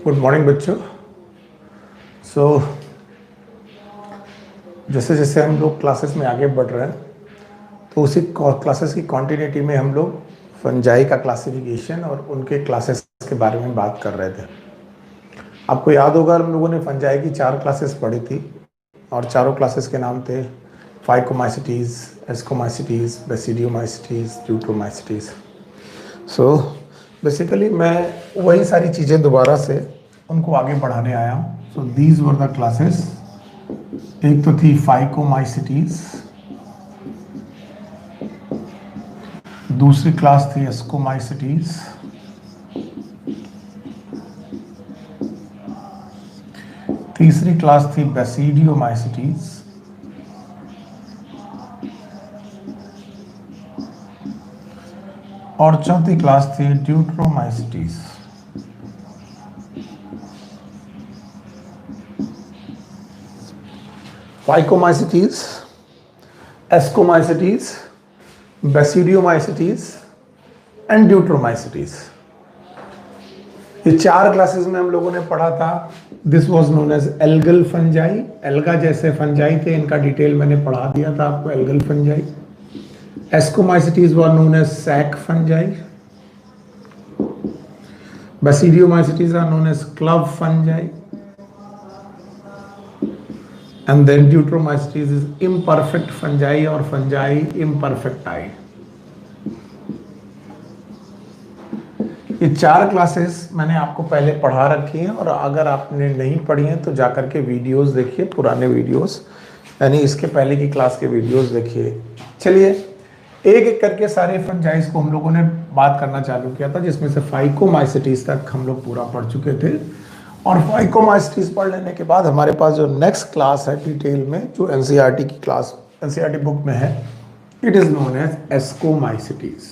Good morning बच्चों। सो जैसे जैसे हम लोग क्लासेस में आगे बढ़ रहे हैं तो उसी क्लासेस की कॉन्टिन्यूटी में हम लोग फंजाई का क्लासिफिकेशन और उनके क्लासेस के बारे में बात कर रहे थे। आपको याद होगा हम लोगों ने फंजाई की 4 क्लासेस पढ़ी थी और चारों क्लासेस के नाम थे phycomycetes, ascomycetes, basidiomycetes, Deuteromycetes. So basically मैं वही सारी चीज़ें दोबारा से उनको आगे बढ़ाने आया हूँ। So these were the classes. एक तो थी फाइकोमाइसिटीज, दूसरी क्लास थी एस्कोमाइसिटीज, तीसरी क्लास थी बेसिडियोमाइसिटीज, और चौथी क्लास थी deuteromycetes. Phycomycetes, ascomycetes, basidiomycetes and deuteromycetes, ये 4 क्लासेस में हम लोगों ने पढ़ा था। This was known as algal fungi. Alga जैसे फंजाई थे, इनका डिटेल मैंने पढ़ा दिया था आपको, algal fungi. Ascomycetes were known as sac fungi. Basidiomycetes are known as club fungi. And then deuteromycetes is imperfect fungi और fungi imperfecti। ये 4 क्लासेस मैंने आपको पहले पढ़ा रखी हैं और अगर आपने नहीं पढ़ी हैं तो जाकर के वीडियोस देखिए, पुराने वीडियोस, यानी इसके पहले की क्लास के वीडियोस देखिए। चलिए एक एक करके सारे फंजाइज को हम लोगों ने बात करना चालू किया था, जिसमें से फाइकोमाइसिटीज तक हम लोग पूरा पढ़ चुके थे। और फाइकोमाइसिटीज पढ़ लेने के बाद हमारे पास जो नेक्स्ट क्लास है डिटेल में, जो एनसीईआरटी की क्लास, एनसीईआरटी बुक में है, it is known as ascomycetes.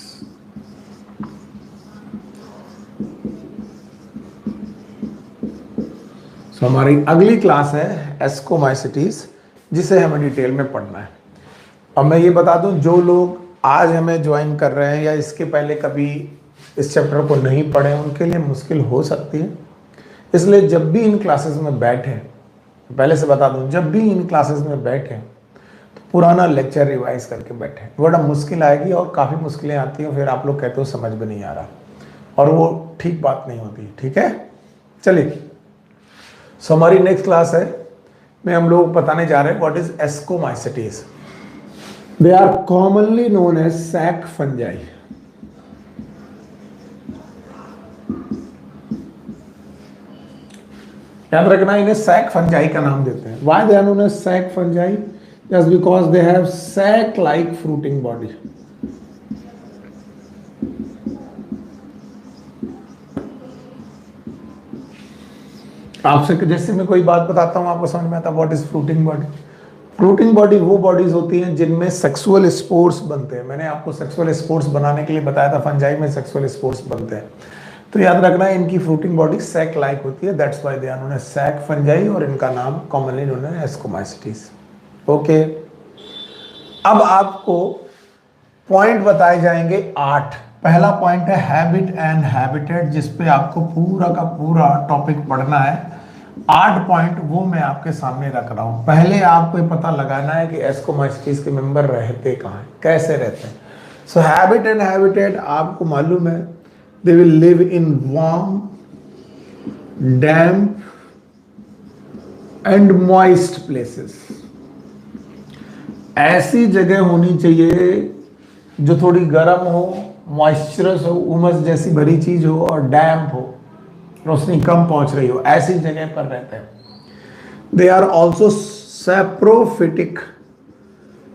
So हमारी अगली क्लास है एस्कोमाइसिटीज, जिसे हमें डिटेल में पढ़ना है। अब मैं ये बता दूं, जो लोग आज हमें ज्वाइन कर रहे हैं या इसके पहले कभी इस चैप्टर को नहीं पढ़े, उनके लिए मुश्किल हो सकती है। इसलिए जब भी इन क्लासेस में बैठे, पहले से बता दूं, जब भी इन क्लासेस में बैठे तो पुराना लेक्चर रिवाइज करके बैठे। बड़ा मुश्किल आएगी और काफ़ी मुश्किलें आती हैं, फिर आप लोग कहते हो समझ में नहीं आ रहा, और वो ठीक बात नहीं होती। ठीक है, चलिए। सो हमारी नेक्स्ट क्लास है में हम लोग बताने जा रहे हैं what is ascomycetes. They are commonly known as sac fungi. याद रखना, इन्हें सैक फंजाई का नाम देते हैं। Why they are known as sac fungi? Just because they have sac like fruiting body. आपसे जैसे मैं कोई बात बताता हूं, आपको समझ में आता, what is fruiting body? Fruiting body वो बॉडीज होती हैं जिनमें सेक्सुअल स्पोर्स बनते हैं। मैंने आपको सेक्सुअल स्पोर्स बनाने के लिए बताया था, फंजाई में सेक्सुअल स्पोर्स बनते हैं। तो याद रखना, इनकी फ्रूटिंग बॉडी सैक लाइक होती है, that's why they are known as sac fungi, और इनका नाम commonly known as ascomycetes. Okay, अब आपको पॉइंट बताए जाएंगे 8। पहला पॉइंट है हैबिट एंड हैबिटेट, जिसपे आपको पूरा का पूरा टॉपिक पढ़ना है। 8 पॉइंट वो मैं आपके सामने रख रहा हूं। पहले आपको पता लगाना है कि एस्कोमाइसिटीज के मेंबर रहते कहाँ हैं, कैसे रहते हैं। सो हैबिट एंड हैबिटेट आपको मालूम है, they will live in warm, damp and moist places। ऐसी जगह होनी चाहिए जो थोड़ी गर्म हो, मॉइस्चरस हो, उमस जैसी भरी चीज हो, और डैम्प हो, रोशनी कम पहुंच रही हो, ऐसी जगह पर रहते हैं। They are also saprophytic.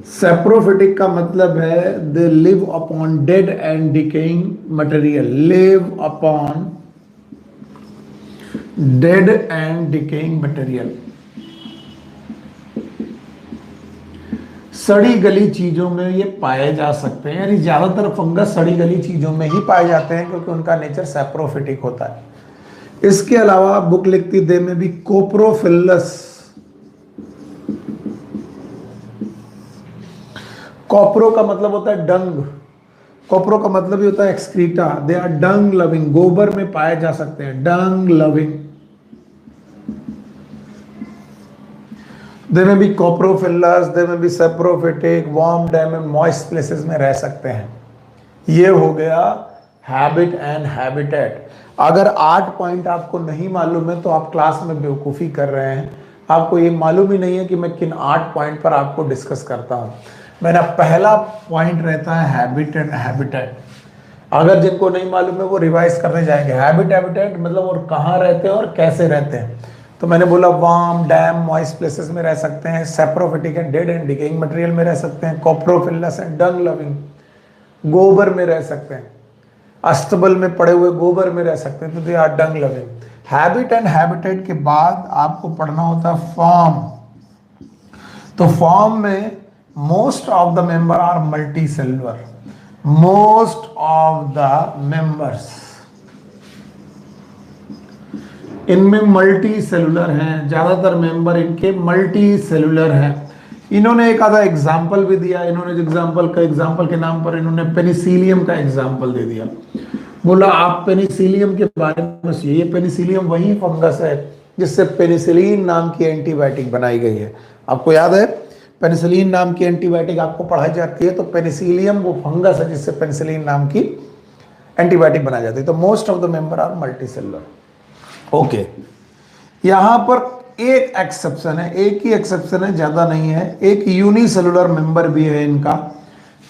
Saprophytic का मतलब है they live upon dead and decaying material. Live upon dead and decaying material. सड़ी गली चीजों में ये पाए जा सकते हैं, यानी ज्यादातर फंगस सड़ी गली चीजों में ही पाए जाते हैं, क्योंकि उनका नेचर सैप्रोफिटिक होता है। इसके अलावा बुक लिखती दे में भी कोप्रोफिलस। कॉप्रो का मतलब होता है डंग, कोप्रो का मतलब ही होता है excreta. They are dung loving, गोबर में पाए जा सकते हैं, डंग लविंग। दे में भी कोप्रोफिलस, दे में भी saprophytic, warm, dam and moist places में रह सकते हैं। ये हो गया हैबिट एंड हैबिटेट। अगर 8 पॉइंट आपको नहीं मालूम है तो आप क्लास में बेवकूफ़ी कर रहे हैं, आपको ये मालूम ही नहीं है कि मैं किन 8 पॉइंट पर आपको डिस्कस करता हूँ। मेरा पहला पॉइंट रहता है हैबिट एंड हैबिटेट। अगर जिनको नहीं मालूम है वो रिवाइज करने जाएंगे। हैबिट हैबिटेट मतलब और कहाँ रहते हैं और कैसे रहते हैं। तो मैंने बोला वार्म, डैम, मॉइस्ट प्लेसेस में रह सकते हैं, saprophytic and dead and decaying material में रह सकते हैं, कोप्रोफिलस एंड डंग लविंग, गोबर में रह सकते हैं, अस्तबल में पड़े हुए गोबर में रह सकते हैं, तो they are dung loving. Habit and habitat के बाद आपको पढ़ना होता है फॉर्म। तो फॉर्म में most of the member are multi cellular. Most of the members इनमें मल्टी सेलुलर हैं, ज्यादातर मेंबर इनके मल्टी सेलुलर हैं। इन्होंने एक आधा एग्जाम्पल भी दिया। इन्होंने एग्जाम्पल के नाम पर इन्होंने पेनिसिलियम का एग्जाम्पल दे दिया। बोला आप पेनिसिलियम के बारे में ये पेनिसिलियम वही फंगस है जिससे पेनिसिलिन नाम की एंटीबायोटिक बनाई गई है। आपको याद है पेनिसिलिन नाम की एंटीबायोटिक आपको पढ़ाई जाती है, तो पेनिसिलियम वो फंगस है जिससे पेनिसिलिन नाम की एंटीबायोटिक बनाई जाती है। तो most of the member are multi cellular. Okay, यहां पर एक एक्सेप्शन है, एक ही एक्सेप्शन है, ज्यादा नहीं है। एक यूनिसेलुलर मेंबर भी है इनका,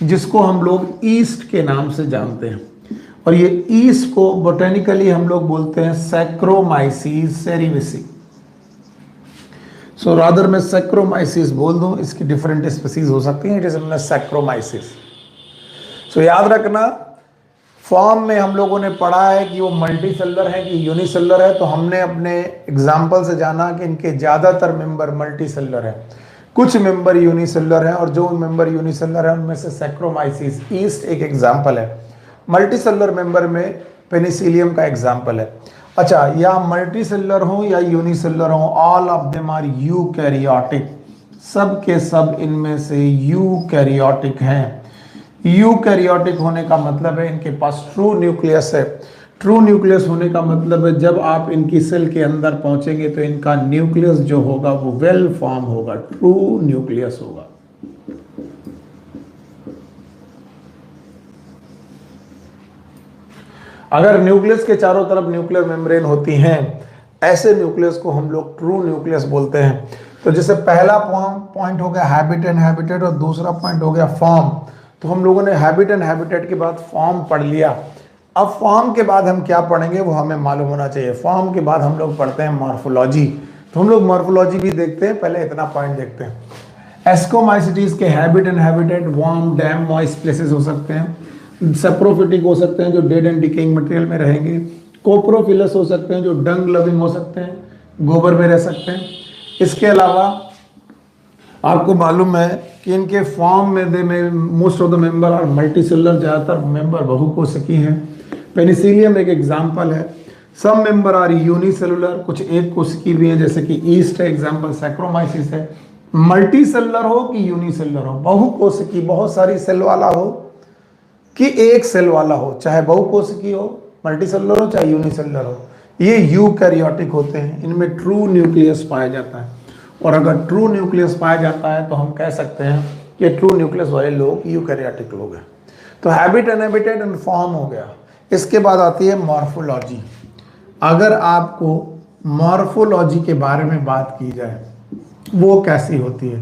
जिसको हम लोग ईस्ट के नाम से जानते हैं। और ये ईस्ट को बोटेनिकली हम लोग बोलते हैं सैक्रोमाइसीस सेरिविसी। सो रादर मैं सैक्रोमाइसीस बोल दूं, इसकी डिफरेंट स्पीसीज हो सकती हैं, इट इज सैक्रोमाइसीस। सो याद रखना, फॉर्म में हम लोगों ने पढ़ा है कि वो मल्टी सेलुलर है कि यूनिसेलुलर है। तो हमने अपने एग्जाम्पल से जाना कि इनके ज्यादातर मेंबर मल्टी सेलुलर है, कुछ मेंबर यूनिसेलुलर है, और जो मेंबर यूनिसेलुलर है उनमें से सैक्रोमाइसीस ईस्ट एक एग्जाम्पल है। मल्टी सेलुलर मेंबर में पेनिसिलियम का एग्जाम्पल है। अच्छा, या मल्टी सेलुलर हो या यूनिसेलुलर हो, all of them are eukaryotic. सब के सब इनमें से यूकैरियोटिक हैं। यूकैरियोटिक होने का मतलब है इनके पास ट्रू न्यूक्लियस है। ट्रू न्यूक्लियस होने का मतलब है जब आप इनकी सेल के अंदर पहुंचेंगे तो इनका न्यूक्लियस जो होगा वो वेल फॉर्म होगा, ट्रू न्यूक्लियस होगा। अगर न्यूक्लियस के चारों तरफ न्यूक्लियर मेम्ब्रेन होती हैं, ऐसे न्यूक्लियस को हम लोग ट्रू न्यूक्लियस बोलते हैं। तो जैसे पहला पॉइंट हो गया हैबिट एंड हैबिटेट और दूसरा पॉइंट हो गया फॉर्म। तो हम लोगों ने हैबिट एंड हैबिटेट के बाद फॉर्म पढ़ लिया। अब फॉर्म के बाद हम क्या पढ़ेंगे वो हमें मालूम होना चाहिए। फॉर्म के बाद हम लोग पढ़ते हैं मॉर्फोलॉजी। तो हम लोग मॉर्फोलॉजी भी देखते हैं, पहले इतना पॉइंट देखते हैं। एस्कोमाइसिटीज के habit and habitat warm, dam, moist places हो सकते हैं। सेप्रोफिटिक हो सकते हैं जो डेड एंड डिकेइंग मटेरियल में रहेंगे। कोप्रोफिलस हो सकते हैं जो डंग लविंग हो सकते हैं, गोबर में रह सकते हैं। इसके अलावा आपको मालूम है कि इनके फॉर्म में most of the member are multi cellular, ज्यादातर मेंबर बहुकोशिकीय हैं। पेनिसिलियम एक एग्जाम्पल है। सम मेंबर आर यूनिसेलुलर, कुछ एक कोशिकीय भी हैं, जैसे कि ईस्ट है एग्जाम्पल, सैक्रोमाइसिस है। मल्टी सेलुलर हो कि यूनिसेलुलर हो, बहुकोशिकीय बहुत सारी सेल वाला हो कि एक सेल वाला हो, चाहे बहुकोशिकीय हो, मल्टी सेलुलर हो, चाहे यूनिसेलुलर हो, ये यूकैरियोटिक होते हैं। इनमें ट्रू न्यूक्लियस पाया जाता है। और अगर ट्रू न्यूक्लियस पाया जाता है तो हम कह सकते हैं कि ट्रू न्यूक्लियस वाले लोग यूकैरियोटिक लोग हैं। तो habit and habitat and form हो गया। इसके बाद आती है मॉर्फोलॉजी। अगर आपको मॉर्फोलॉजी के बारे में बात की जाए वो कैसी होती है,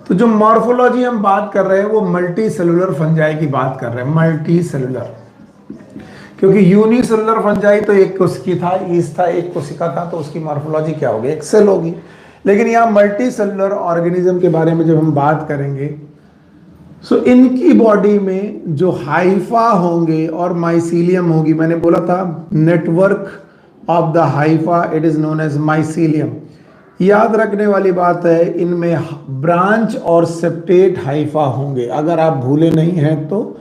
तो जो मॉर्फोलॉजी हम बात कर रहे हैं वो मल्टी सेलुलर फंजाई की बात कर रहे हैं। मल्टी सेलुलर, क्योंकि यूनिसेलुलर फंजाई तो एक कोशिकी था, ईस्ट था, एक कोशिका था, तो उसकी मॉर्फोलॉजी क्या होगी, एक सेल होगी। लेकिन यहाँ मल्टी सेलुलर ऑर्गेनिज्म के बारे में जब हम बात करेंगे, सो इनकी बॉडी में जो हाइफा होंगे और माइसीलियम होगी, मैंने बोला था network of the hypha, it is known as mycelium. याद रखने वाली बात है, इनमें ब्रांच और सेप्टेट हाइफा होंगे। अगर आप भूले नहीं हैं तो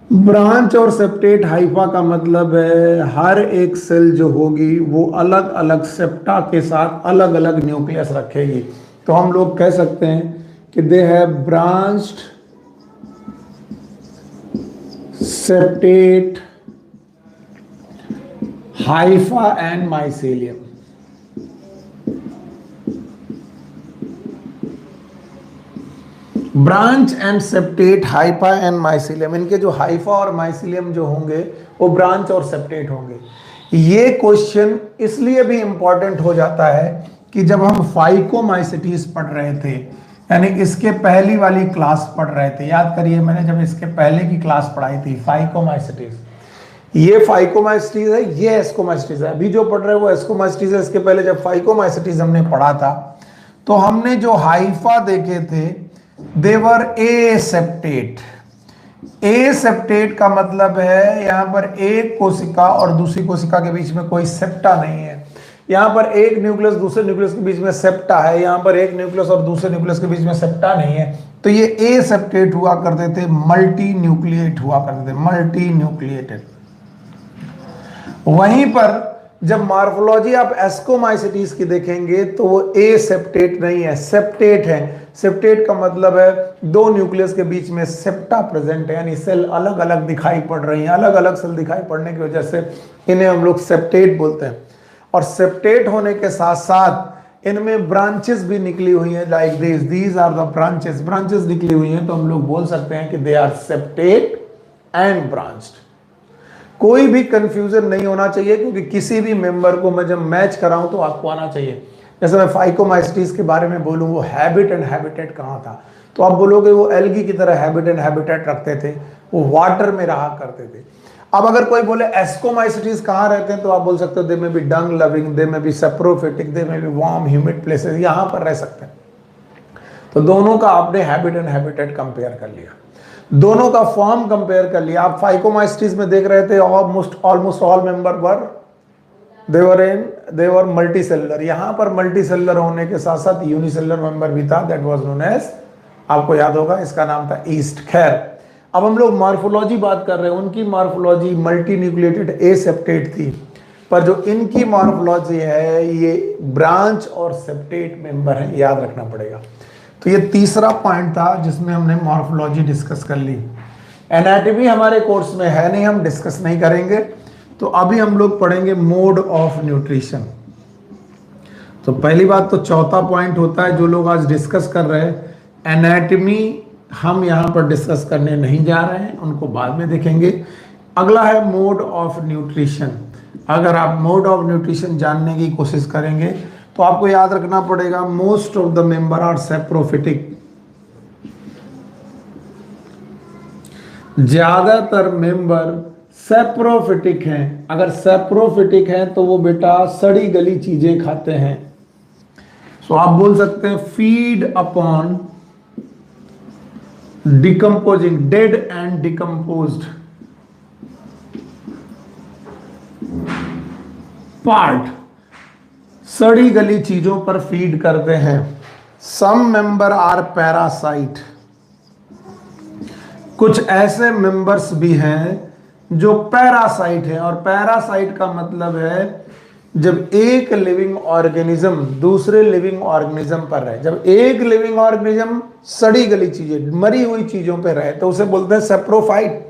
ब्रांच और सेप्टेट हाइफा का मतलब है हर एक सेल जो होगी वो अलग अलग सेप्टा के साथ अलग अलग न्यूक्लियस रखेगी। तो हम लोग कह सकते हैं कि they have branched, septate, hypha and mycelium. Branch and septate, hypha and mycelium, इनके जो हाइफा और माइसिलियम जो होंगे वो ब्रांच और सेप्टेट होंगे। ये क्वेश्चन इसलिए भी इंपॉर्टेंट हो जाता है कि जब हम फाइकोमाइसिटीज पढ़ रहे थे, यानी इसके पहली वाली क्लास पढ़ रहे थे, याद करिए मैंने जब इसके पहले की क्लास पढ़ाई थी फाइकोमाइसिटीज, ये फाइकोमाइसिटीज है, ये एस्कोमाइसिटीज है। अभी जो पढ़ रहे हैं वो एस्कोमाइसिटीज है। इसके पहले जब फाइकोमाइसिटीज हमने पढ़ा था तो हमने जो हाइफा देखे थे देवर एसेप्टेट। एसेप्टेट का मतलब है यहां पर एक कोशिका और दूसरी कोशिका के बीच में कोई सेप्टा नहीं है। यहां पर एक न्यूक्लियस दूसरे न्यूक्लियस के बीच में सेप्टा है, यहां पर एक न्यूक्लियस और दूसरे न्यूक्लियस के बीच में सेप्टा नहीं है। तो ये एसेप्टेट हुआ करते थे, मल्टी न्यूक्लिएट हुआ करते थे, मल्टी न्यूक्लिएटेड। वहीं पर जब मॉर्फोलॉजी आप एस्कोमाइसिटीज की देखेंगे तो वो एसेप्टेट नहीं है, सेप्टेट है। सेप्टेट का मतलब है दो न्यूक्लियस के बीच में सेप्टा प्रेजेंट है, यानी सेल अलग अलग दिखाई पड़ रही हैं। अलग अलग सेल दिखाई पड़ने की वजह से इन्हें हम लोग सेप्टेट बोलते हैं। और सेप्टेट होने के साथ साथ इनमें ब्रांचेस भी निकली हुई हैं, like these are the branches. Branches निकली हुई हैं तो हम लोग बोल सकते हैं कि they are septate and branched. कोई भी कंफ्यूजन नहीं होना चाहिए, क्योंकि किसी भी मेंबर को मैं जब मैच कराऊं तो आपको आना चाहिए। जैसे मैं फाइकोमाइसिटीज के बारे में बोलूं, वो हैबिट एंड हैबिटेट कहाँ था, तो आप बोलोगे वो एल्गी की तरह हैबिट एंड हैबिटेट रखते थे, वो वाटर में रहा करते थे। अब अगर कोई बोले एस्कोमाइसिटीज कहाँ रहते हैं, तो आप बोल सकते हो दे में बी डंग लविंग, दे में बी सेप्रोफिटिक, दे में बी वार्म ह्यूमिड प्लेसेस, यहाँ पर रह सकते हैं। तो दोनों का आपने हैबिट एंड हैबिटेट कंपेयर कर लिया, दोनों का फॉर्म कंपेयर कर लिया। आप फाइकोमाइसिटीज में देख रहे थे ऑलमोस्ट ऑल मेंबर देवर मल्टी सेलुलर। यहां पर मल्टी सेलुलर होने के साथ साथ यूनिसेलुलर मेंबर भी था, दैट वाज नोन एज, आपको याद होगा इसका नाम था ईस्ट। खैर, अब हम लोग मॉर्फोलॉजी बात कर रहे हैं। उनकी मॉर्फोलॉजी मल्टी न्यूक्लिएटेड एसेप्टेट थी, पर जो इनकी मॉर्फोलॉजी है ये ब्रांच और सेप्टेट मेंबर है, याद रखना पड़ेगा। तो ये तीसरा पॉइंट था जिसमें हमने मॉर्फोलॉजी डिस्कस कर ली। एनाटॉमी हमारे कोर्स में है नहीं, हम डिस्कस नहीं करेंगे। तो अभी हम लोग पढ़ेंगे मोड ऑफ न्यूट्रिशन। तो पहली बात तो चौथा पॉइंट होता है जो लोग आज डिस्कस कर रहे हैं, एनाटॉमी हम यहां पर डिस्कस करने नहीं जा रहे हैं, उनको बाद में देखेंगे। अगला है मोड ऑफ न्यूट्रिशन। अगर आप मोड ऑफ न्यूट्रिशन जानने की कोशिश करेंगे तो आपको याद रखना पड़ेगा most of the member are saprophytic. ज्यादातर मेंबर सेप्रोफिटिक हैं। अगर सेप्रोफिटिक हैं तो वो बेटा सड़ी गली चीजें खाते हैं। सो आप बोल सकते हैं feed upon decomposing, dead and decomposed part, सड़ी गली चीजों पर फीड करते हैं। सम मेंबर आर पैरासाइट, कुछ ऐसे मेंबर्स भी हैं जो पैरासाइट हैं। और पैरासाइट का मतलब है जब एक लिविंग ऑर्गेनिज्म दूसरे लिविंग ऑर्गेनिज्म पर रहे। जब एक लिविंग ऑर्गेनिज्म सड़ी गली चीजें, मरी हुई चीजों पर रहे तो उसे बोलते हैं saprophyte.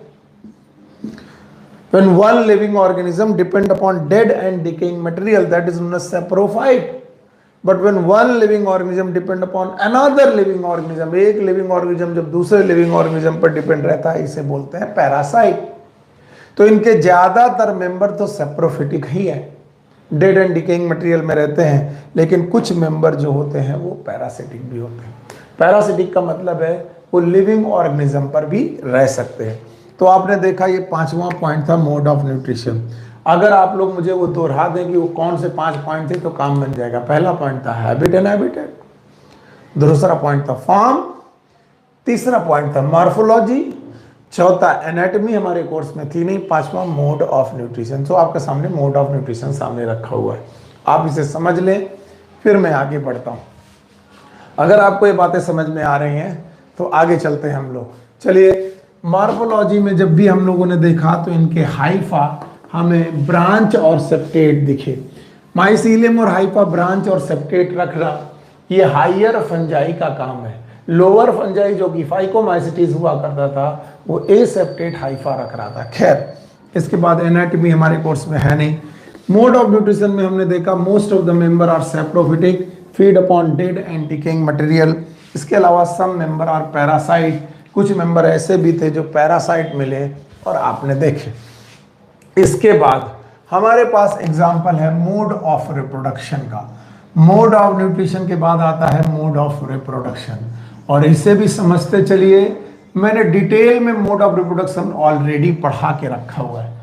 When one living organism depend upon dead and decaying material, that is known as saprophyte. But when one living organism depend upon another living organism, एक living organism जब दूसरे living organism पर डिपेंड रहता है, इसे बोलते हैं parasite. तो इनके ज्यादातर मेंबर तो सेप्रोफिटिक ही है, डेड एंड डिकेइंग मटेरियल में रहते हैं, लेकिन कुछ मेंबर जो होते हैं वो पैरासिटिक भी होते हैं। पैरासिटिक का मतलब है वो लिविंग ऑर्गेनिज्म पर भी रह सकते हैं। तो आपने देखा ये पांचवा पॉइंट था मोड ऑफ न्यूट्रिशन। अगर आप लोग मुझे वो दोहरा दें कि वो कौन से 5 पॉइंट थे तो काम बन जाएगा। पहला पॉइंट था हैबिट एंड हैबिटेट, दूसरा पॉइंट था फॉर्म, तीसरा पॉइंट था मॉर्फोलॉजी, चौथा एनाटॉमी हमारे कोर्स में थी नहीं, पांचवा मोड ऑफ न्यूट्रिशन। तो आपके सामने मोड ऑफ न्यूट्रिशन सामने रखा हुआ है, आप इसे समझ लें, फिर मैं आगे बढ़ता हूँ। अगर आपको ये बातें समझ में आ रही हैं तो आगे चलते हैं हम लोग। चलिए, मॉर्फोलॉजी में जब भी हम लोगों ने देखा तो इनके हाइफा हमें ब्रांच और सेप्टेट दिखे। माइसीलियम और हाइफा ब्रांच और सेप्टेट रखना ये हायर फंजाई का काम है। लोअर फंजाई जो कि फाइकोमाइसिटीज हुआ करता था वो एसेप्टेट हाइफा रख रहा था। खैर, इसके बाद एनाटॉमी हमारे कोर्स में है नहीं। मोड ऑफ न्यूट्रिशन में हमने देखा most of the member are saprophytic, feed upon dead and decaying material, इसके अलावा सम मेंबर आर पैरासाइट, कुछ मेंबर ऐसे भी थे जो पैरासाइट मिले और आपने देखे। इसके बाद हमारे पास एग्जाम्पल है मोड ऑफ रिप्रोडक्शन का। मोड ऑफ न्यूट्रिशन के बाद आता है मोड ऑफ रिप्रोडक्शन, और इसे भी समझते चलिए। मैंने डिटेल में मोड ऑफ रिप्रोडक्शन ऑलरेडी पढ़ा के रखा हुआ है।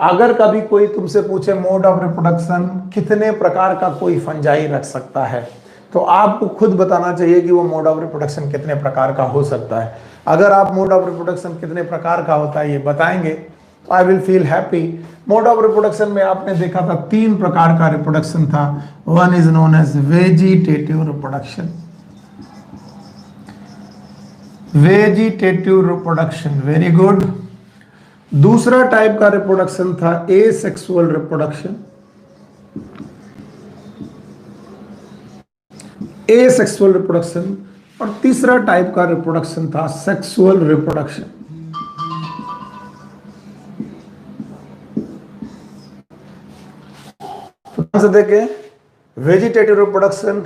अगर कभी कोई तुमसे पूछे मोड ऑफ रिप्रोडक्शन कितने प्रकार का कोई फंजाई रख सकता है, तो आपको खुद बताना चाहिए कि वो मोड ऑफ रिप्रोडक्शन कितने प्रकार का हो सकता है। अगर आप मोड ऑफ रिप्रोडक्शन कितने प्रकार का होता है ये बताएंगे, I will feel happy. Mode of reproduction में आपने देखा था 3 प्रकार का रिप्रोडक्शन था। One is known as vegetative reproduction, vegetative reproduction, very good. दूसरा टाइप का रिप्रोडक्शन था एसेक्सुअल रिप्रोडक्शन, एसेक्सुअल रिप्रोडक्शन। और तीसरा टाइप का रिप्रोडक्शन था सेक्सुअल रिप्रोडक्शन। से देखें, vegetative reproduction,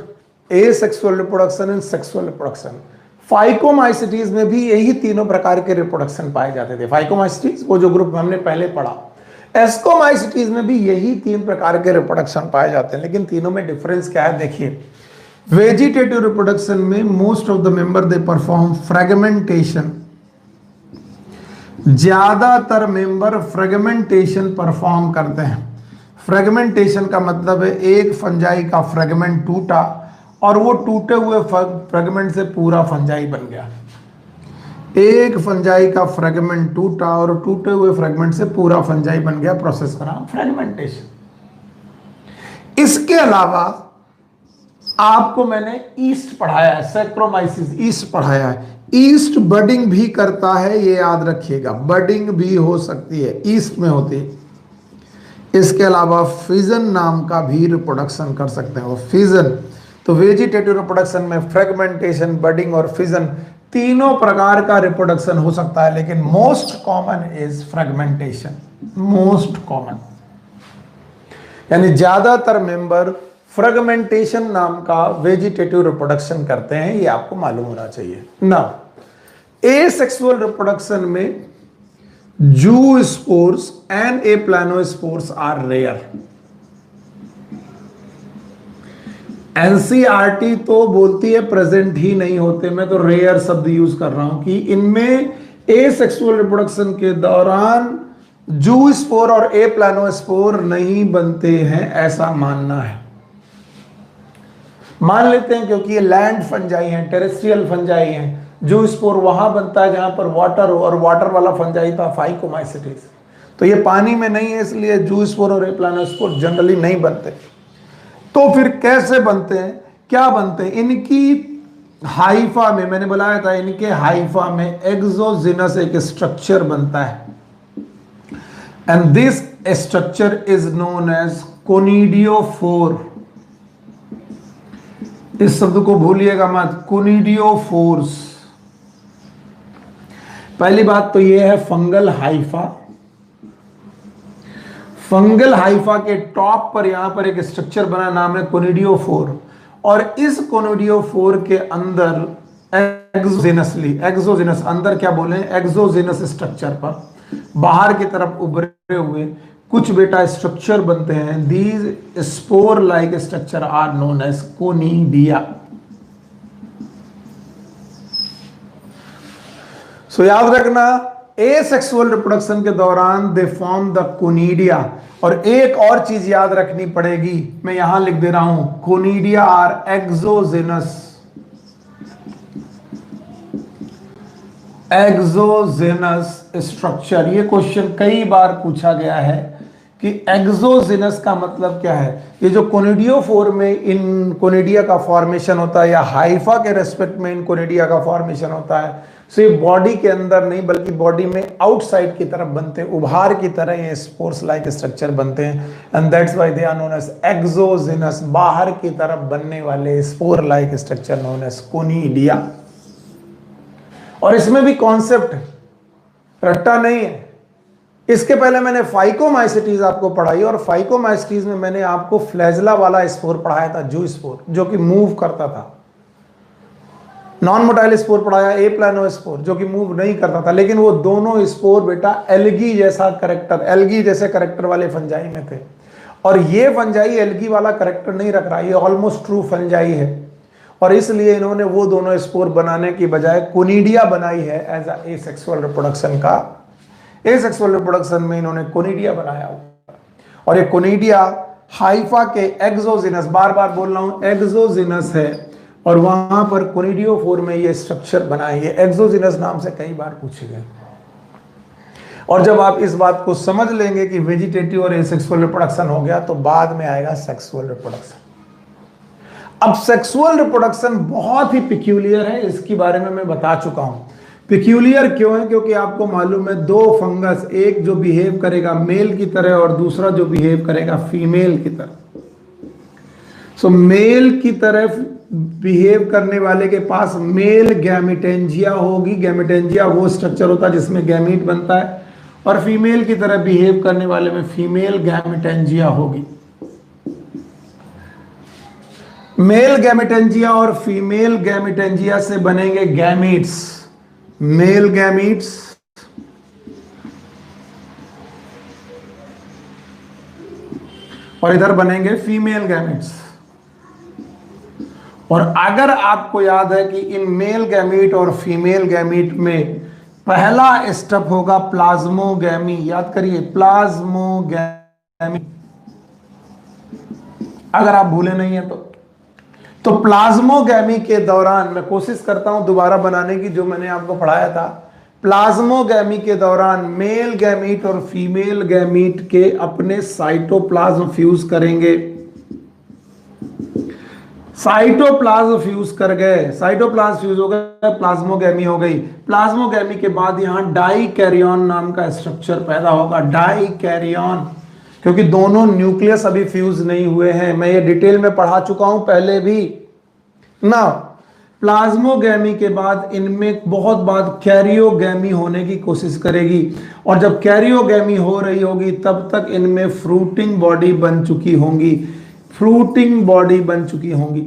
asexual reproduction and sexual reproduction. Phycomycetes में भी यही तीनों प्रकार के रिप्रोडक्शन पाए जाते थे। फाइकोमाइसिटीज वो जो ग्रुप हमने पहले पढ़ा। एस्कोमाइसिटीज में भी यही 3 प्रकार के रिप्रोडक्शन पाए जाते हैं, लेकिन तीनों में डिफरेंस क्या है देखिए। वेजिटेटिव रिप्रोडक्शन में most of the member they perform fragmentation, ज्यादातर मेंबर फ्रेगमेंटेशन परफॉर्म करते हैं। फ्रेगमेंटेशन का मतलब है एक फंजाई का फ्रेगमेंट टूटा और वो टूटे हुए फ्रेगमेंट से पूरा फंजाई बन गया। एक फंजाई का फ्रेगमेंट टूटा और टूटे हुए फ्रेगमेंट से पूरा फंजाई बन गया, प्रोसेस का नाम फ्रेगमेंटेशन। इसके अलावा आपको मैंने ईस्ट पढ़ाया है, सैक्रोमाइसिस, ईस्ट पढ़ाया है। ईस्ट बडिंग भी करता है, ये याद रखिएगा, बडिंग भी हो सकती है, ईस्ट में होती है। इसके अलावा फिजन नाम का भी रिप्रोडक्शन कर सकते हैं, वो फिजन। तो वेजिटेटिव रिप्रोडक्शन में फ्रेगमेंटेशन, बडिंग और फिजन तीनों प्रकार का रिप्रोडक्शन हो सकता है, लेकिन most common is fragmentation, most common. यानी ज्यादातर मेंबर फ्रेगमेंटेशन नाम का वेजिटेटिव रिप्रोडक्शन करते हैं, ये आपको मालूम होना चाहिए ना। एसेक्सुअल रिप्रोडक्शन में zoospores and aplanospores are rare. NCERT तो बोलती है प्रेजेंट ही नहीं होते, मैं तो रेयर शब्द यूज कर रहा हूं कि इनमें एसेक्सुअल रिप्रोडक्शन के दौरान जू स्पोर और एप्लानोस्पोर नहीं बनते हैं, ऐसा मानना है। मान लेते हैं क्योंकि ये लैंड फंजाई हैं, टेरेस्ट्रियल फंजाई हैं, जू स्पोर वहां बनता है जहां पर वाटर हो, और वाटर वाला फंजाई था फाइकोमाइसिटीज। तो ये पानी में नहीं है, इसलिए जू स्पोर और एप्लानोस्पोर जनरली नहीं बनते। तो फिर कैसे बनते हैं, क्या बनते हैं? इनकी हाइफा में, मैंने बताया था, इनके हाइफा में एक्सोजिनस एक स्ट्रक्चर बनता है, and this structure is known as conidiophore. इस शब्द को भूलिएगा मत, कोनिडियोफोर्स। पहली बात तो यह है फंगल हाइफा। फंगल हाइफा के टॉप पर यहां पर एक स्ट्रक्चर बना, नाम है कोनिडियोफोर, और इस कोनिडियोफोर के अंदर एक्सोजिनसली, एक्सोजिनस अंदर क्या बोले, एक्सोजिनस स्ट्रक्चर पर बाहर की तरफ उभरे हुए कुछ बेटा स्ट्रक्चर बनते हैं। These spore like structure are known as conidia. So याद रखना, एसेक्सुअल रिप्रोडक्शन के दौरान दे फॉर्म द कोनिडिया। और एक और चीज याद रखनी पड़ेगी, मैं यहां लिख दे रहा हूं, conidia are exogenous, exogenous structure. ये क्वेश्चन कई बार पूछा गया है कि एक्सोजिनस का मतलब क्या है। ये जो कोनिडियोफोर में इन कोनिडिया का फॉर्मेशन होता है, या हाइफा के रेस्पेक्ट में इन कोनिडिया का फॉर्मेशन होता है, सो ये बॉडी के अंदर नहीं बल्कि बॉडी में आउटसाइड की तरफ बनते हैं, उभार की तरह ये स्पोर्स लाइक स्ट्रक्चर बनते हैं, and that's why they are known as exogenous. बाहर की तरफ बनने वाले spore like structure known as conidia. और इसमें भी कॉन्सेप्ट रट्टा नहीं है। इसके पहले मैंने फाइकोमाइसिटीज आपको पढ़ाई, और फाइकोमाइसिटीज में मैंने आपको फ्लैजला वाला स्पोर पढ़ाया था, जू स्पोर, जो कि मूव करता था। नॉन मोटाइल स्पोर पढ़ाया, ए प्लानो स्पोर जो कि मूव नहीं करता था, लेकिन वो दोनों स्पोर बेटा एल्गी जैसा करेक्टर, एल्गी जैसे करेक्टर वाले फंजाई में थे। और ये फंजाई एल्गी वाला करेक्टर नहीं रख रहा, ये ऑलमोस्ट ट्रू फंजाई है, और इसलिए इन्होंने वो दोनों स्पोर बनाने की बजाय कोनिडिया बनाई है एज अ एसेक्सुअल रिप्रोडक्शन का। एसेक्सुअल रिप्रोडक्शन में इन्होंने कोनिडिया बनाया, और ये कोनिडिया हाइफा के एक्सोजिनस, बार बार बोल रहा हूं एक्सोजिनस है, और वहां पर कोनिडियोफोर में ये स्ट्रक्चर बनाए, ये एक्सोजिनस नाम से कई बार पूछे गए। और जब आप इस बात को समझ लेंगे कि वेजिटेटिव और एसेक्सुअल रिप्रोडक्शन हो गया, तो बाद में आएगा सेक्सुअल रिप्रोडक्शन। अब सेक्सुअल रिप्रोडक्शन बहुत ही पिक्यूलियर है, इसके बारे में मैं बता चुका हूं। पिक्यूलियर क्यों है? क्योंकि आपको मालूम है दो फंगस, एक जो बिहेव करेगा मेल की तरह और दूसरा जो बिहेव करेगा फीमेल की तरह। सो मेल की तरह बिहेव करने वाले के पास मेल गैमेटेंजिया होगी, गैमेटेंजिया वो स्ट्रक्चर होता है जिसमें गैमीट बनता है, और फीमेल की तरह बिहेव करने वाले में फीमेल गैमेटेंजिया होगी। मेल गैमेटेंजिया और फीमेल गैमेटेंजिया से बनेंगे गैमीट्स, मेल गैमीट्स और इधर बनेंगे फीमेल गैमीट्स। और अगर आपको याद है कि इन मेल गैमीट और फीमेल गैमीट में पहला स्टेप होगा प्लाज्मोगैमी, याद करिए प्लाज्मोगैमी, अगर आप भूले नहीं है तो प्लाज्मोगैमी के दौरान, मैं कोशिश करता हूं दोबारा बनाने की जो मैंने आपको पढ़ाया था, प्लाज्मोगैमी के दौरान मेल गैमीट और फीमेल गैमीट के अपने साइटोप्लाज्म फ्यूज करेंगे। साइटोप्लाज्म फ्यूज कर गए, साइटोप्लाज्म फ्यूज हो गए, प्लाज्मोगैमी हो गई। प्लाज्मोगैमी के बाद यहां डाइकैरियन नाम का स्ट्रक्चर पैदा होगा, डाइकैरियन, क्योंकि दोनों न्यूक्लियस अभी फ्यूज नहीं हुए हैं, मैं ये डिटेल में पढ़ा चुका हूं पहले भी ना। प्लाज्मोगैमी के बाद इनमें बहुत बाद कैरियोगैमी होने की कोशिश करेगी, और जब कैरियोगैमी हो रही होगी तब तक इनमें फ्रूटिंग बॉडी बन चुकी होंगी, फ्रूटिंग बॉडी बन चुकी होंगी।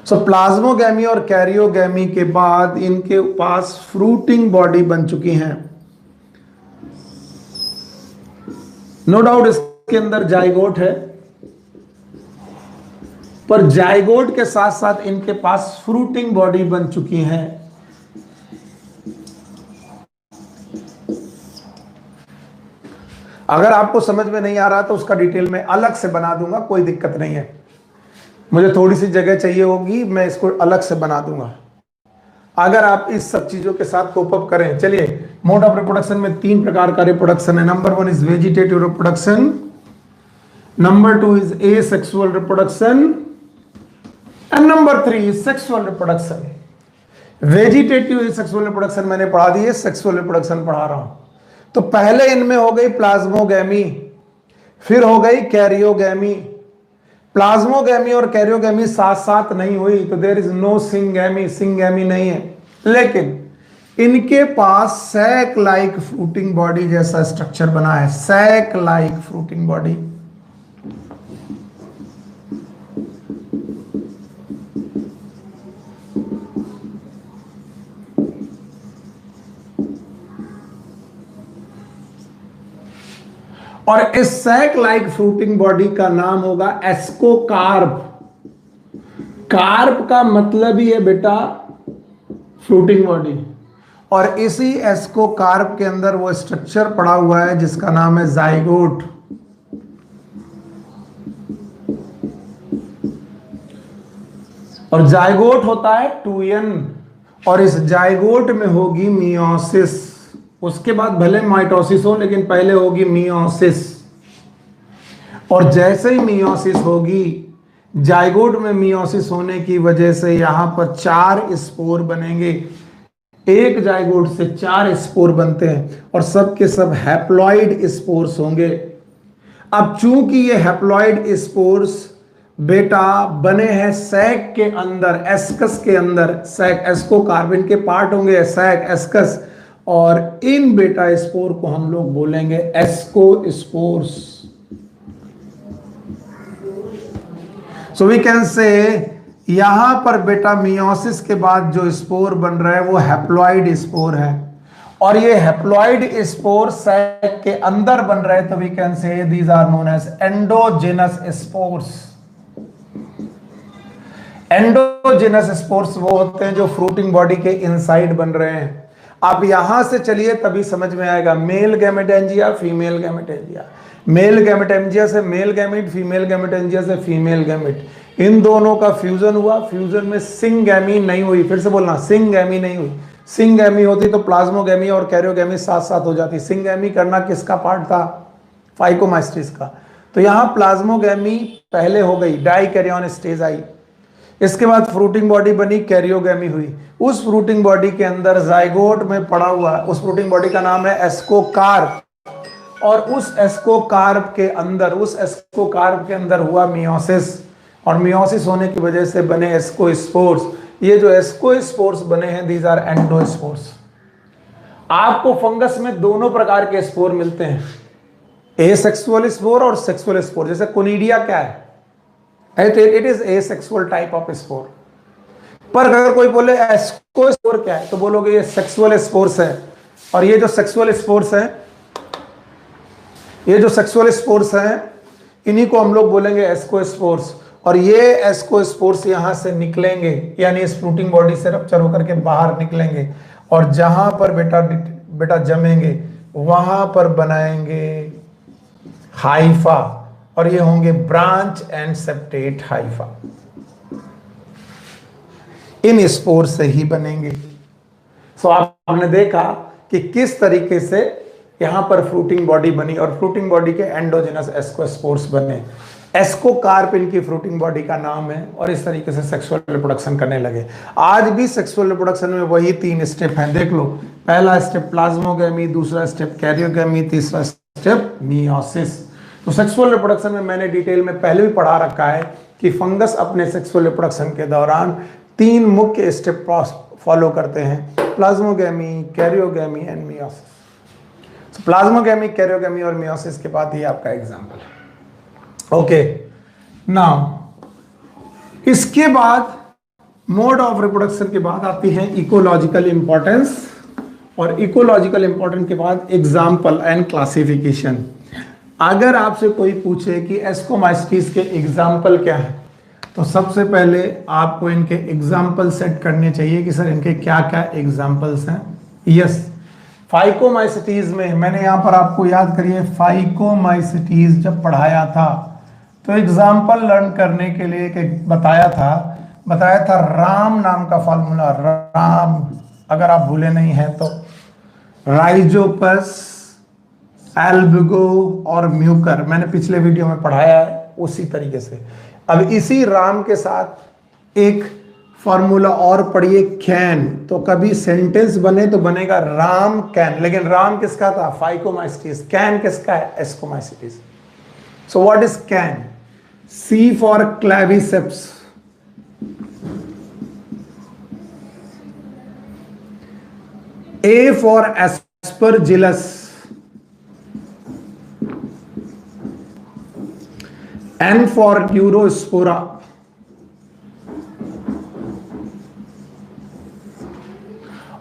सो प्लाज्मोगैमी और कैरियोगैमी के बाद इनके पास फ्रूटिंग बॉडी बन चुकी हैं। नो डाउट इसके अंदर जाइगोट है, पर जाइगोट के साथ साथ इनके पास फ्रूटिंग बॉडी बन चुकी हैं। अगर आपको समझ में नहीं आ रहा तो उसका डिटेल में अलग से बना दूंगा, कोई दिक्कत नहीं है, मुझे थोड़ी सी जगह चाहिए होगी, मैं इसको अलग से बना दूंगा अगर आप इस सब चीजों के साथ कोप अप करें। चलिए, मोड ऑफ रिप्रोडक्शन में 3 प्रकार का रिप्रोडक्शन है। Number 1 is vegetative reproduction, number 2 is asexual reproduction, and number 3 is sexual reproduction. Vegetative asexual reproduction मैंने पढ़ा दी है, सेक्सुअल रिप्रोडक्शन पढ़ा रहा हूं। तो पहले इनमें हो गई प्लाज्मोगैमी, फिर हो गई कैरियोगैमी। प्लाज्मोगैमी और कैरियोगैमी साथ साथ नहीं हुई तो there is no syngamy, syngamy नहीं है, लेकिन इनके पास सैक लाइक फ्रूटिंग बॉडी जैसा स्ट्रक्चर बना है, सैक लाइक फ्रूटिंग बॉडी। और इस सैक लाइक फ्रूटिंग बॉडी का नाम होगा एस्कोकार्प। कार्प का मतलब ही है बेटा फ्रूटिंग बॉडी, और इसी एस्कोकार्प के अंदर वो स्ट्रक्चर पड़ा हुआ है जिसका नाम है जाइगोट। और जाइगोट होता है 2n, और इस जाइगोट में होगी मियोसिस, उसके बाद भले माइटोसिस हो लेकिन पहले होगी मियोसिस। और जैसे ही मियोसिस होगी, जाइगोट में मियोसिस होने की वजह से यहां पर 4 स्पोर बनेंगे, एक जाइगोट से 4 स्पोर बनते हैं, और सब के सब हैप्लॉइड स्पोर्स होंगे। अब चूंकि ये हैप्लॉइड स्पोर्स बेटा बने हैं सैक के अंदर, एस्कस के अंदर, सैक एस्कोकार्बिन के पार्ट होंगे सैक एस्कस, और इन बेटा स्पोर को हम लोग बोलेंगे एस्कोस्पोर्स। सो वी कैन से यहां पर बेटा मियोसिस के बाद जो स्पोर बन रहा है वो हैप्लॉइड स्पोर है, और ये हैप्लॉइड स्पोर सैक के अंदर बन रहे हैं, तो we can say these are known as endogenous spores. Endogenous spores वो होते हैं जो फ्रूटिंग बॉडी के इनसाइड बन रहे हैं। आप यहां से चलिए तभी समझ में आएगा, male gametangia, female gametangia, male gametangia से मेल गैमेट, फीमेल गैमेटेंजिया से फीमेल गैमेट, इन दोनों का फ्यूजन हुआ। फ्यूजन में सिंगैमी नहीं हुई, फिर से बोलना, सिंगैमी नहीं हुई। सिंगैमी होती तो प्लाज्मोगैमी और कैरियोगैमी साथ साथ हो जाती। सिंगैमी करना किसका पार्ट था? फाइकोमाइस्टिस का। तो यहां प्लाज्मोगैमी पहले हो गई, डाइकैरियन स्टेज आई, इसके बाद फ्रूटिंग बॉडी बनी, कैरियोगैमी हुई। उस फ्रूटिंग बॉडी के अंदर जाइगोट में पड़ा हुआ, उस फ्रूटिंग बॉडी का नाम है एस्कोकार्प, और उस एस्कोकार्प के अंदर हुआ मियोसिस, और मियोसिस होने की वजह से बने एस्कोस्पोर्स। ये जो एस्कोस्पोर्स बने हैं, दीज आर एंडोस्पोर्स। आपको फंगस में दोनों प्रकार के स्पोर मिलते हैं, एसेक्सुअल स्पोर और सेक्सुअल स्पोर। जैसे कोनिडिया क्या है? It is asexual type of spore. पर अगर कोई बोले एस्कोस्पोर क्या है, तो बोलोगे ये सेक्सुअल स्पोर्स है। और ये जो सेक्सुअल स्पोर्स हैं, इन्हीं को हम लोग बोलेंगे एस्कोस्पोर्स। और ये एस्कोस्पोर्स यहां से निकलेंगे, यानी इस फ्रूटिंग बॉडी से रप्चर होकर के बाहर निकलेंगे, और जहां पर बेटा जमेंगे वहां पर बनाएंगे हाइफा, और ये होंगे ब्रांच एंड सेप्टेट हाइफा। इन स्पोर से ही बनेंगे। सो आपने देखा कि किस तरीके से यहां पर फ्रूटिंग बॉडी बनी, और फ्रूटिंग बॉडी के एंडोजेनस एस्कोस्पोर्स बने। एस्कोकार्प इनकी फ्रूटिंग बॉडी का नाम है, और इस तरीके से सेक्सुअल रिप्रोडक्शन करने लगे। आज भी सेक्सुअल रिप्रोडक्शन में वही 3 स्टेप हैं, देख लो। पहला स्टेप प्लाज्मोगैमी, दूसरा स्टेप कैरियोगैमी, तीसरा स्टेप मियोसिस। तो सेक्सुअल रिप्रोडक्शन में मैंने डिटेल में पहले भी पढ़ा रखा है कि फंगस अपने सेक्सुअल रिप्रोडक्शन के दौरान 3 मुख्य स्टेप फॉलो करते हैं, plasmogamy, karyogamy and meiosis. Plasmogamy, karyogamy और मियोसिस के बाद ये आपका एग्जाम्पल है। ओके, नाउ इसके बाद मोड ऑफ रिप्रोडक्शन के बाद आती है इकोलॉजिकल इंपॉर्टेंस, और इकोलॉजिकल इंपॉर्टेंस के बाद एग्जाम्पल एंड क्लासिफिकेशन। अगर आपसे कोई पूछे कि एस्कोमाइस्टीज के एग्जाम्पल क्या है, तो सबसे पहले आपको इनके एग्जाम्पल सेट करने चाहिए कि सर इनके क्या क्या एग्जाम्पल्स हैं। यस, फाइकोमाइसिटीज में मैंने यहां पर आपको याद करिए, फाइकोमाइसिटीज जब पढ़ाया था तो एग्जाम्पल लर्न करने के लिए बताया था राम नाम का फॉर्मूला। राम, अगर आप भूले नहीं हैं तो, राइजोपस, एल्बिगो और म्यूकर, मैंने पिछले वीडियो में पढ़ाया है उसी तरीके से। अब इसी राम के साथ एक फॉर्मूला और पढ़िए, कैन। तो कभी सेंटेंस बने तो बनेगा राम कैन, लेकिन राम किसका था? फाइकोमाइसिटीज। कैन किसका है? Ascomycetes. So what is can? C for claviceps, A for aspergillus, N for neurospora,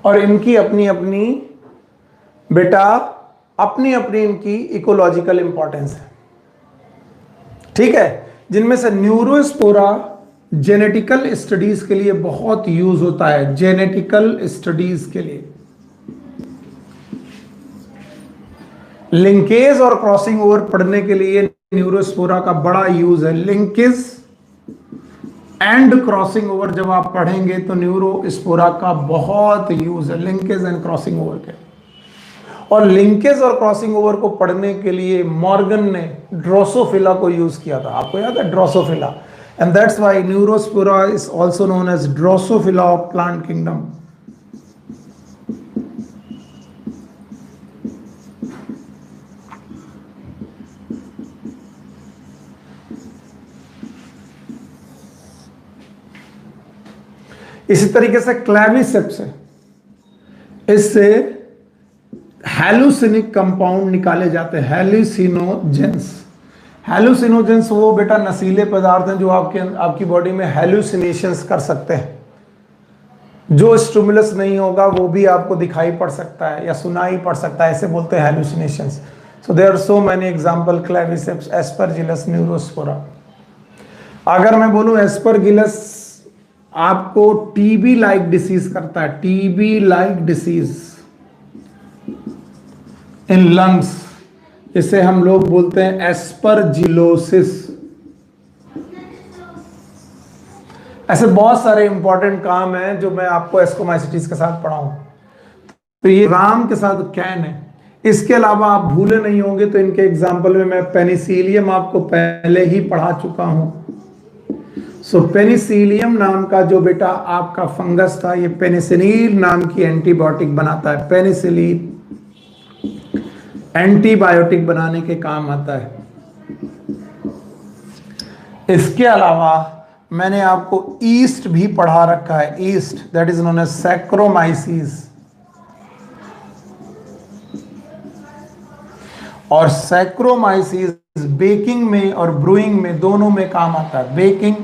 और इनकी अपनी अपनी इनकी इकोलॉजिकल इंपॉर्टेंस है, ठीक है। जिनमें से न्यूरोस्पोरा जेनेटिकल स्टडीज के लिए बहुत यूज होता है, जेनेटिकल स्टडीज के लिए। लिंकेज और क्रॉसिंग ओवर पढ़ने के लिए न्यूरोस्पोरा का बड़ा यूज है। लिंकेज एंड क्रॉसिंग ओवर जब आप पढ़ेंगे तो न्यूरोस्पोरा का बहुत यूज है, लिंकेज एंड क्रॉसिंग ओवर के। और लिंकेज और क्रॉसिंग ओवर को पढ़ने के लिए मॉर्गन ने ड्रोसोफिला को यूज किया था, आपको याद है Drosophila, and that's why Neurospora is also known as Drosophila of plant kingdom. इसी तरीके से क्लैविसेप्स है, इससे हैलुसिनिक कंपाउंड निकाले जाते हैं, हैलुसिनोजेंस। हेलुसिनोजेंस वो बेटा नशीले पदार्थ हैं जो आपकी बॉडी में हेलुसिनेशंस कर सकते हैं। जो स्टिमुलस नहीं होगा वो भी आपको दिखाई पड़ सकता है या सुनाई पड़ सकता है, ऐसे बोलते हैं hallucinations. So there are so many example, Claviceps, Aspergillus, Neurospora. अगर मैं बोलूं एस्परगिलस आपको टीबी लाइक डिसीज करता है, TB like disease in lungs, इसे हम लोग बोलते हैं एस्परजिलोसिस। ऐसे बहुत सारे इंपॉर्टेंट काम हैं जो मैं आपको एस्कोमाइसिटीज के साथ पढ़ाऊं। तो ये राम के साथ कैन है। इसके अलावा आप भूले नहीं होंगे तो इनके एग्जाम्पल में मैं पेनिसिलियम आपको पहले ही पढ़ा चुका हूं। सो पेनिसिलियम नाम का जो बेटा आपका फंगस था, ये पेनिसिलिन नाम की एंटीबायोटिक बनाता है। पेनिसिलिन एंटीबायोटिक बनाने के काम आता है। इसके अलावा मैंने आपको ईस्ट भी पढ़ा रखा है, yeast that is known as saccharomyces. और सैक्रोमाइसीस बेकिंग में और ब्रूइंग में दोनों में काम आता है। बेकिंग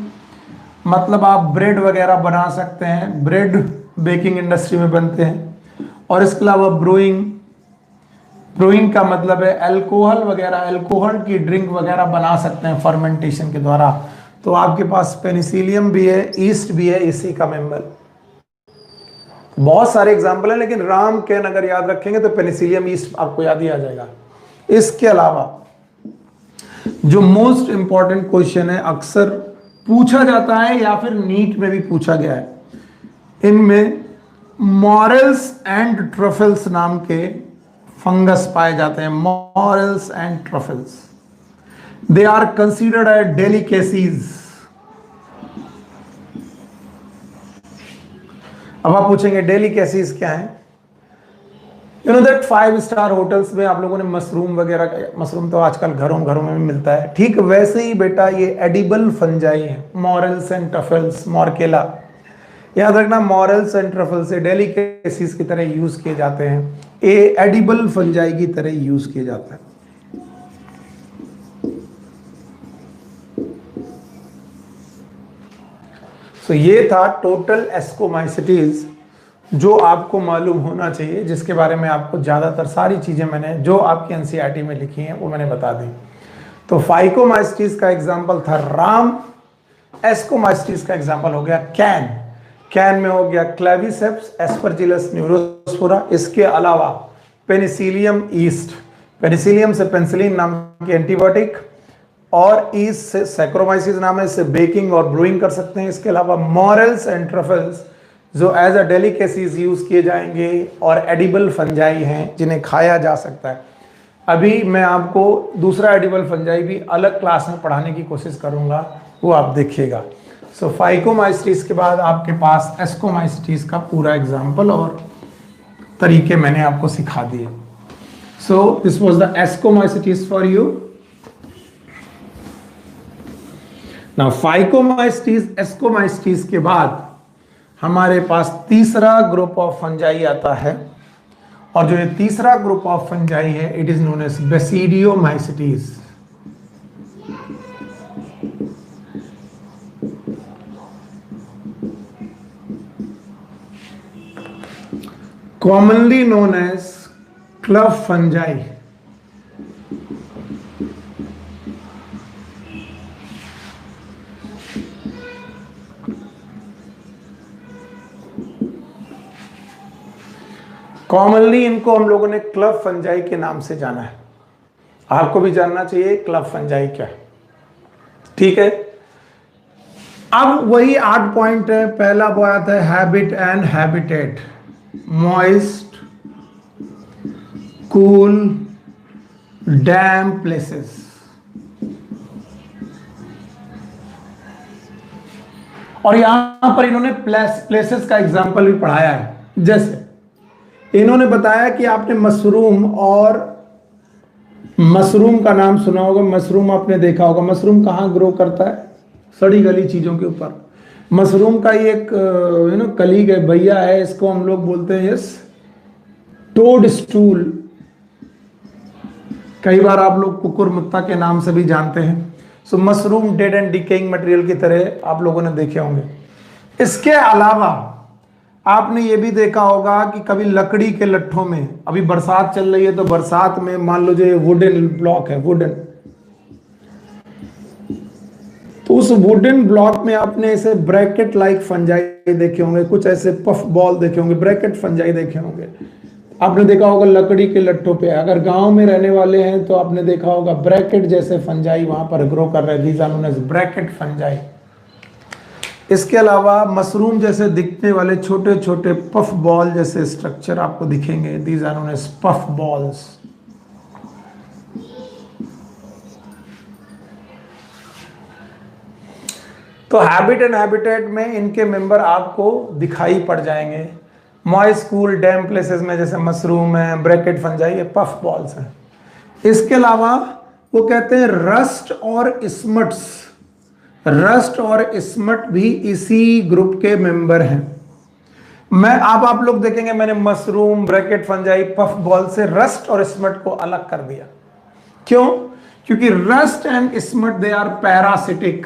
मतलब आप ब्रेड वगैरह बना सकते हैं, ब्रेड बेकिंग इंडस्ट्री में बनते हैं। और इसके अलावा ब्रूइंग, ब्रूइंग का मतलब है अल्कोहल वगैरह, अल्कोहल की ड्रिंक वगैरह बना सकते हैं फर्मेंटेशन के द्वारा। तो आपके पास पेनिसिलियम भी है, ईस्ट भी है, इसी का मेंबर। बहुत सारे एग्जाम्पल है, लेकिन राम कैन अगर याद रखेंगे तो पेनिसिलियम, ईस्ट आपको याद ही आ जाएगा। इसके अलावा जो मोस्ट इंपॉर्टेंट क्वेश्चन है, अक्सर पूछा जाता है या फिर नीट में भी पूछा गया है, इनमें मॉरेल्स एंड ट्रफल्स नाम के फंगस पाए जाते हैं। Morales and truffles, they are considered as delicacies। अब आप पूछेंगे delicacies क्या है? You know that 5-star hotels में आप लोगों ने मशरूम वगैरह, मशरूम तो आजकल घरों घरों में भी मिलता है, ठीक वैसे ही बेटा ये एडिबल फंजाई है। मॉरेल्स एंड ट्रफल्स, मॉर्केला, याद रखना, मॉरेल्स एंड ट्रफल्स से डेलिकेसीज की तरह यूज किए जाते हैं। ये एडिबल फंजाई की तरह यूज किए जाता है। तो ये था टोटल एस्कोमाइसिटीज जो आपको मालूम होना चाहिए, जिसके बारे में आपको ज़्यादातर सारी चीज़ें मैंने जो आपकी एनसीईआरटी में लिखी हैं वो मैंने बता दी। तो फाइकोमाइसिटीज का एग्जाम्पल था राम, एस्कोमाइसिटीज का एग्जाम्पल हो गया कैन, कैन में हो गया क्लेविसेप्स, एस्परजिलस, न्यूरोस्पोरा। इसके अलावा पेनिसिलियम ईस्ट, पेनिसिलियम से पेनिसिलिन नाम की एंटीबायोटिक, और ईस्ट से सैक्रोमाइसिस नाम है, इससे बेकिंग और ब्रूइंग कर सकते हैं। इसके अलावा मॉरेल्स एंड ट्रफल्स जो एज अ डेलिकेसीज यूज किए जाएंगे और एडिबल फंजाई हैं जिन्हें खाया जा सकता है। अभी मैं आपको दूसरा एडिबल फंजाई भी अलग क्लास में पढ़ाने की कोशिश करूंगा, वो आप देखिएगा। सो फाइकोमाइसिटीज के बाद आपके पास एस्कोमाइसिटीज का पूरा एग्जाम्पल और तरीके मैंने आपको सिखा दिए। So this was the ascomycetes for you. ना फाइकोमाइसिटीज, एस्कोमाइसिटीज के बाद हमारे पास तीसरा ग्रुप ऑफ फंजाई आता है, और जो ये तीसरा ग्रुप ऑफ फंजाई है it is known as Basidiomycetes. Commonly known as club fungi. Commonly इनको हम लोगों ने क्लब फंजाई के नाम से जाना है। आपको भी जानना चाहिए क्लब फंजाई क्या है, ठीक है। अब वही 8 पॉइंट है। पहला पॉइंट है habit and habitat, moist, cool, dam places. और यहां पर इन्होंने प्लेसेस का एग्जांपल भी पढ़ाया है। जैसे इन्होंने बताया कि आपने मशरूम, और मशरूम का नाम सुना होगा, मशरूम आपने देखा होगा। मशरूम कहाँ ग्रो करता है? सड़ी गली चीजों के ऊपर। मशरूम का ये एक कलीग है, भैया है, इसको हम लोग बोलते हैं यस टोड स्टूल। कई बार आप लोग कुकुरमुत्ता के नाम से भी जानते हैं। So mushroom dead and decaying material की तरह आप लोगों ने देखे होंगे। इसके अलावा आपने ये भी देखा होगा कि कभी लकड़ी के लट्ठों में, अभी बरसात चल रही है तो बरसात में मान लो जो ये वुडन ब्लॉक है, वुडन, तो उस वुडन ब्लॉक में आपने ऐसे ब्रैकेट लाइक फंजाई देखे होंगे, कुछ ऐसे पफ बॉल देखे होंगे, ब्रैकेट फंजाई देखे होंगे। आपने देखा होगा लकड़ी के लट्ठों पे, अगर गांव में रहने वाले हैं तो आपने देखा होगा ब्रैकेट जैसे फंजाई वहां पर ग्रो कर रहे हैं, these are known as bracket fungi. इसके अलावा मशरूम जैसे दिखने वाले छोटे छोटे पफ बॉल जैसे स्ट्रक्चर आपको दिखेंगे, these are known as puff balls. तो हैबिट एंड हैबिटेट में इनके मेंबर आपको दिखाई पड़ जाएंगे। मॉइस्ट कूल डैम प्लेसेस में जैसे मशरूम है, ब्रैकेट फंजाई, ये पफ बॉल्स हैं। इसके अलावा वो कहते हैं रस्ट और स्मट्स, रस्ट और स्मट भी इसी ग्रुप के मेंबर हैं। मैं आप लोग देखेंगे मैंने mushroom, bracket fungi, puff ball से रस्ट और स्मट को अलग कर दिया। क्यों? क्योंकि rust and smut they are parasitic,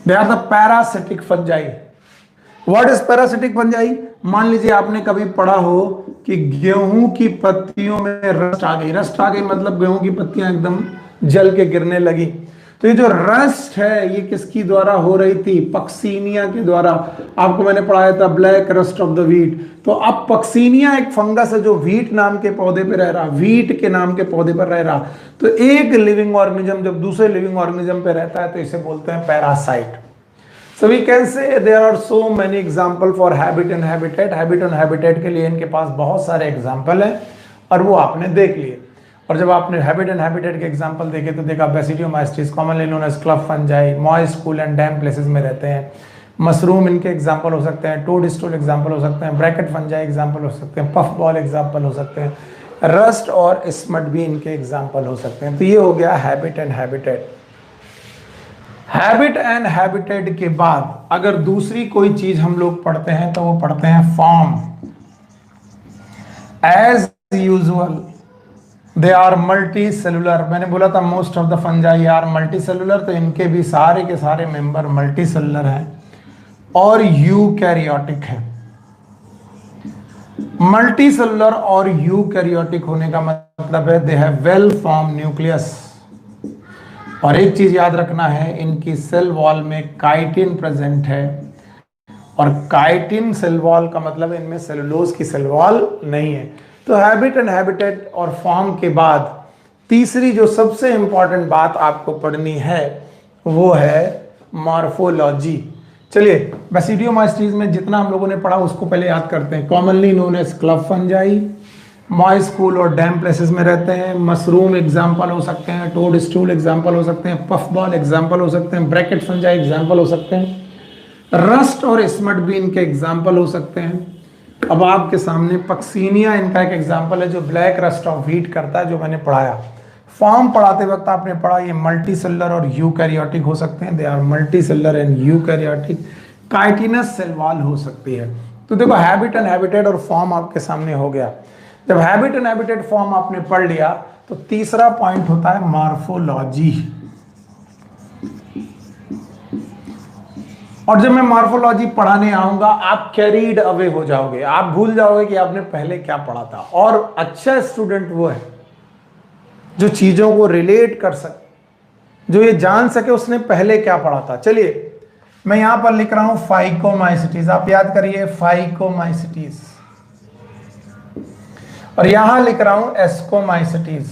they are the parasitic fungi. What is parasitic fungi? मान लीजिए आपने कभी पढ़ा हो कि गेहूं की पत्तियों में रस्ट आ गई, रस्ट आ गई मतलब गेहूं की पत्तियां एकदम जल के गिरने लगी। तो ये जो रस्ट है ये किसकी द्वारा हो रही थी? पक्सीनिया के द्वारा। आपको मैंने पढ़ाया था black rust of the wheat. तो अब पक्सीनिया एक फंगस है जो व्हीट नाम के पौधे पे रह रहा, व्हीट के नाम के पौधे पर रह रहा। तो एक लिविंग ऑर्गेनिज्म जब दूसरे लिविंग ऑर्गेनिज्म पे रहता है तो इसे बोलते हैं parasite. So we can say there are so many example for habit and habitat. Habit and habitat के लिए इनके पास बहुत सारे एग्जाम्पल हैं और वो आपने देख लिए। और जब आपने हैबिट एंड हैबिटेट के एग्जाम्पल देखे तो देखा basidiomycetes commonly known as club fungi, moist cool and damp places में रहते हैं। मशरूम इनके एग्जाम्पल हो सकते हैं, टोड स्टूल एग्जाम्पल हो सकते हैं, ब्रैकेट फंजाई एग्जाम्पल हो सकते हैं, पफ बॉल एग्जाम्पल हो सकते हैं, रस्ट और स्मट भी इनके एग्जाम्पल हो सकते हैं। तो ये हो गया habit and habitat. Habit and habitat के बाद अगर दूसरी कोई चीज हम लोग पढ़ते हैं तो वो पढ़ते हैं form. As usual they are multi cellular. मैंने बोला था most of the fungi are multi cellular, तो इनके भी सारे के सारे मेंबर मल्टी सेलुलर हैं और यूकैरियोटिक है। मल्टी सेलुलर और यूकैरियोटिक होने का मतलब है they have well form nucleus. और एक चीज याद रखना है, इनकी सेल वॉल में काइटिन प्रेजेंट है और काइटिन सेल वॉल का मतलब इनमें सेलुलोज की सेल वॉल नहीं है। तो हैबिट एंड हैबिटेट और फॉर्म के बाद तीसरी जो सबसे इंपॉर्टेंट बात आपको पढ़नी है वो है मॉर्फोलॉजी। चलिए बेसिडियोमाइस्टीज में जितना हम लोगों ने पढ़ा उसको पहले याद करते हैं। Commonly known as club fungi, moist cool और डैम प्लेसेस में रहते हैं। मशरूम एग्जाम्पल हो सकते हैं, टोड स्टूल एग्जाम्पल हो सकते हैं, पफ बॉल एग्जाम्पल हो सकते हैं, ब्रैकेट फंजाई एग्जाम्पल हो सकते हैं, रस्ट और स्मट भी इनके एग्जाम्पल हो सकते हैं। अब आपके सामने पक्सीनिया इनका एक एग्जाम्पल है जो ब्लैक रस्ट ऑफ व्हीट करता है, जो मैंने पढ़ाया। फॉर्म पढ़ाते वक्त आपने पढ़ा ये मल्टी सेलुलर और यूकैरियोटिक हो सकते हैं, they are multi cellular and eukaryotic. Chitinous cell wall हो सकती है। तो देखो हैबिट एंड हैबिटेट और फॉर्म आपके सामने हो गया। जब हैबिट एंड हैबिटेट फॉर्म आपने पढ़ लिया तो तीसरा पॉइंट होता है मॉर्फोलॉजी। और जब मैं मॉर्फोलॉजी पढ़ाने आऊंगा आप कैरीड अवे हो जाओगे, आप भूल जाओगे कि आपने पहले क्या पढ़ा था। और अच्छा स्टूडेंट वो है जो चीजों को रिलेट कर सके, जो ये जान सके उसने पहले क्या पढ़ा था। चलिए मैं यहां पर लिख रहा हूं फाइकोमाइसिटीज, आप याद करिए फाइकोमाइसिटीज, और यहां लिख रहा हूं एस्कोमाइसिटीज।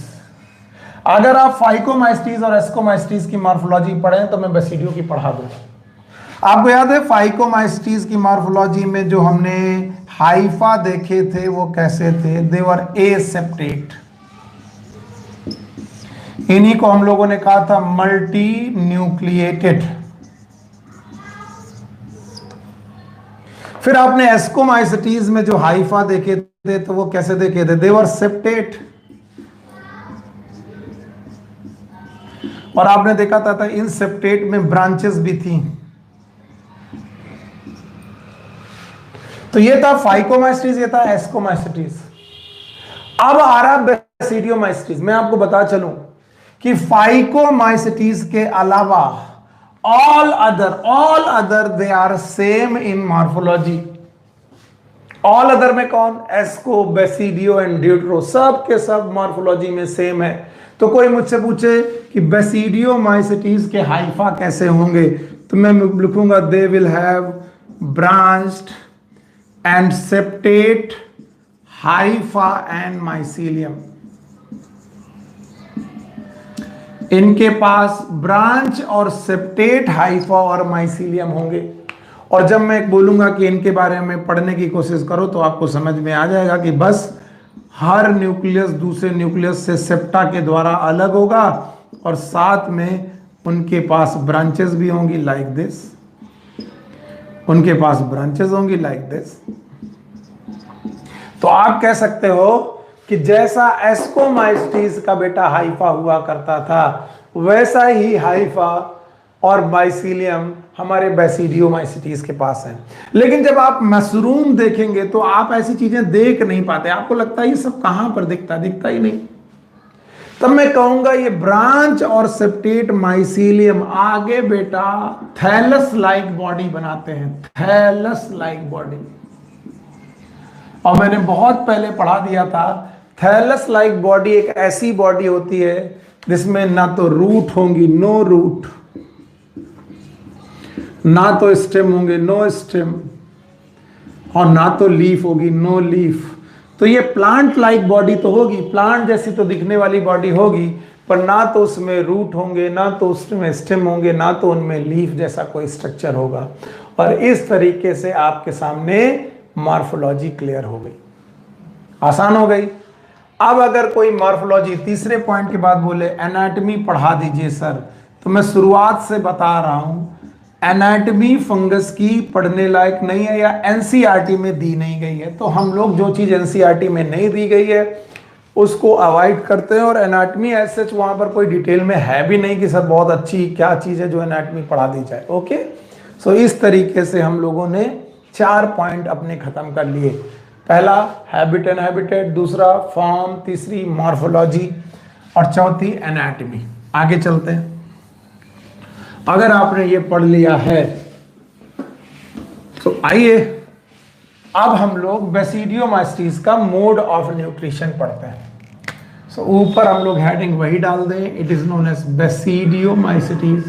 अगर आप फाइकोमाइसिटीज और एस्कोमाइसिटीज की मॉर्फोलॉजी पढ़ें तो मैं बेसिडियो की पढ़ा दूंगा। आपको याद है फाइकोमाइसिटीज की मॉर्फोलॉजी में जो हमने हाइफा देखे थे वो कैसे थे? दे वर एसेप्टेट। इन्हीं को हम लोगों ने कहा था मल्टी न्यूक्लिएटेड। फिर आपने एस्कोमाइसिटीज में जो हाइफा देखे थे तो वो कैसे देखे थे? दे वर सेप्टेट। और आपने देखा था इन सेप्टेट में ब्रांचेस भी थी। तो ये था फाइकोमाइसिटीज, ये था एस्कोमाइसिटीज। अब आ रहा बेसिडियोमाइसिटीज। मैं आपको बता चलूं कि फाइकोमाइसिटीज के अलावा all other they are same in morphology. All other में कौन? एस्को, बेसिडियो एंड ड्यूट्रो, सब के सब मॉर्फोलॉजी में सेम है। तो कोई मुझसे पूछे कि बेसिडियोमाइसिटीज के हाइफा कैसे होंगे, तो मैं लिखूंगा they will have branched and septate hypha and mycelium. इनके पास ब्रांच और सेप्टेट हाइफा और माइसीलियम होंगे। और जब मैं बोलूंगा कि इनके बारे में पढ़ने की कोशिश करो तो आपको समझ में आ जाएगा कि बस हर न्यूक्लियस दूसरे न्यूक्लियस से सेप्टा के द्वारा अलग होगा और साथ में उनके पास ब्रांचेस भी होंगी लाइक दिस। उनके पास ब्रांचेस होंगी लाइक दिस। तो आप कह सकते हो कि जैसा एस्कोमाइसिटीज का बेटा हाइफा हुआ करता था वैसा ही हाइफा और माइसीलियम हमारे बेसिडियोमाइसिटीज के पास है। लेकिन जब आप मशरूम देखेंगे तो आप ऐसी चीजें देख नहीं पाते, आपको लगता है ये सब कहां पर दिखता ही नहीं। तब मैं कहूंगा ये ब्रांच और सेप्टेट माइसीलियम आगे बेटा थैलस लाइक बॉडी बनाते हैं, थैलस लाइक बॉडी। और मैंने बहुत पहले पढ़ा दिया था थैलस लाइक बॉडी एक ऐसी बॉडी होती है जिसमें ना तो रूट होंगी, नो रूट, ना तो स्टेम होंगे, नो स्टेम, और ना तो लीफ होगी, नो लीफ। तो ये प्लांट लाइक बॉडी तो होगी, प्लांट जैसी तो दिखने वाली बॉडी होगी, पर ना तो उसमें रूट होंगे, ना तो उसमें स्टेम होंगे, ना तो उनमें लीफ जैसा कोई स्ट्रक्चर होगा। और इस तरीके से आपके सामने मॉर्फोलॉजी क्लियर हो गई, आसान हो गई। अब अगर कोई मॉर्फोलॉजी तीसरे पॉइंट के बाद बोले एनाटॉमी पढ़ा दीजिए सर, तो मैं शुरुआत से बता रहा हूं एनाटॉमी फंगस की पढ़ने लायक नहीं है या एनसीईआरटी में दी नहीं गई है। तो हम लोग जो चीज एनसीईआरटी में नहीं दी गई है उसको अवॉइड करते हैं। और एनाटॉमी ऐसे वहां पर कोई डिटेल में है भी नहीं कि सर बहुत अच्छी क्या चीज है जो एनाटॉमी पढ़ा दी जाए। ओके, सो इस तरीके से हम लोगों ने 4 पॉइंट अपने खत्म कर लिए। पहला हैबिट एंड हैबिटेट, दूसरा फॉर्म, तीसरी मॉर्फोलॉजी और चौथी एनाटॉमी। आगे चलते हैं। अगर आपने ये पढ़ लिया है तो आइए अब हम लोग बेसिडियोमाइसिटीज का मोड ऑफ न्यूट्रिशन पढ़ते हैं। सो ऊपर हम लोग हेडिंग वही डाल दें, it is known as Basidiomycetes.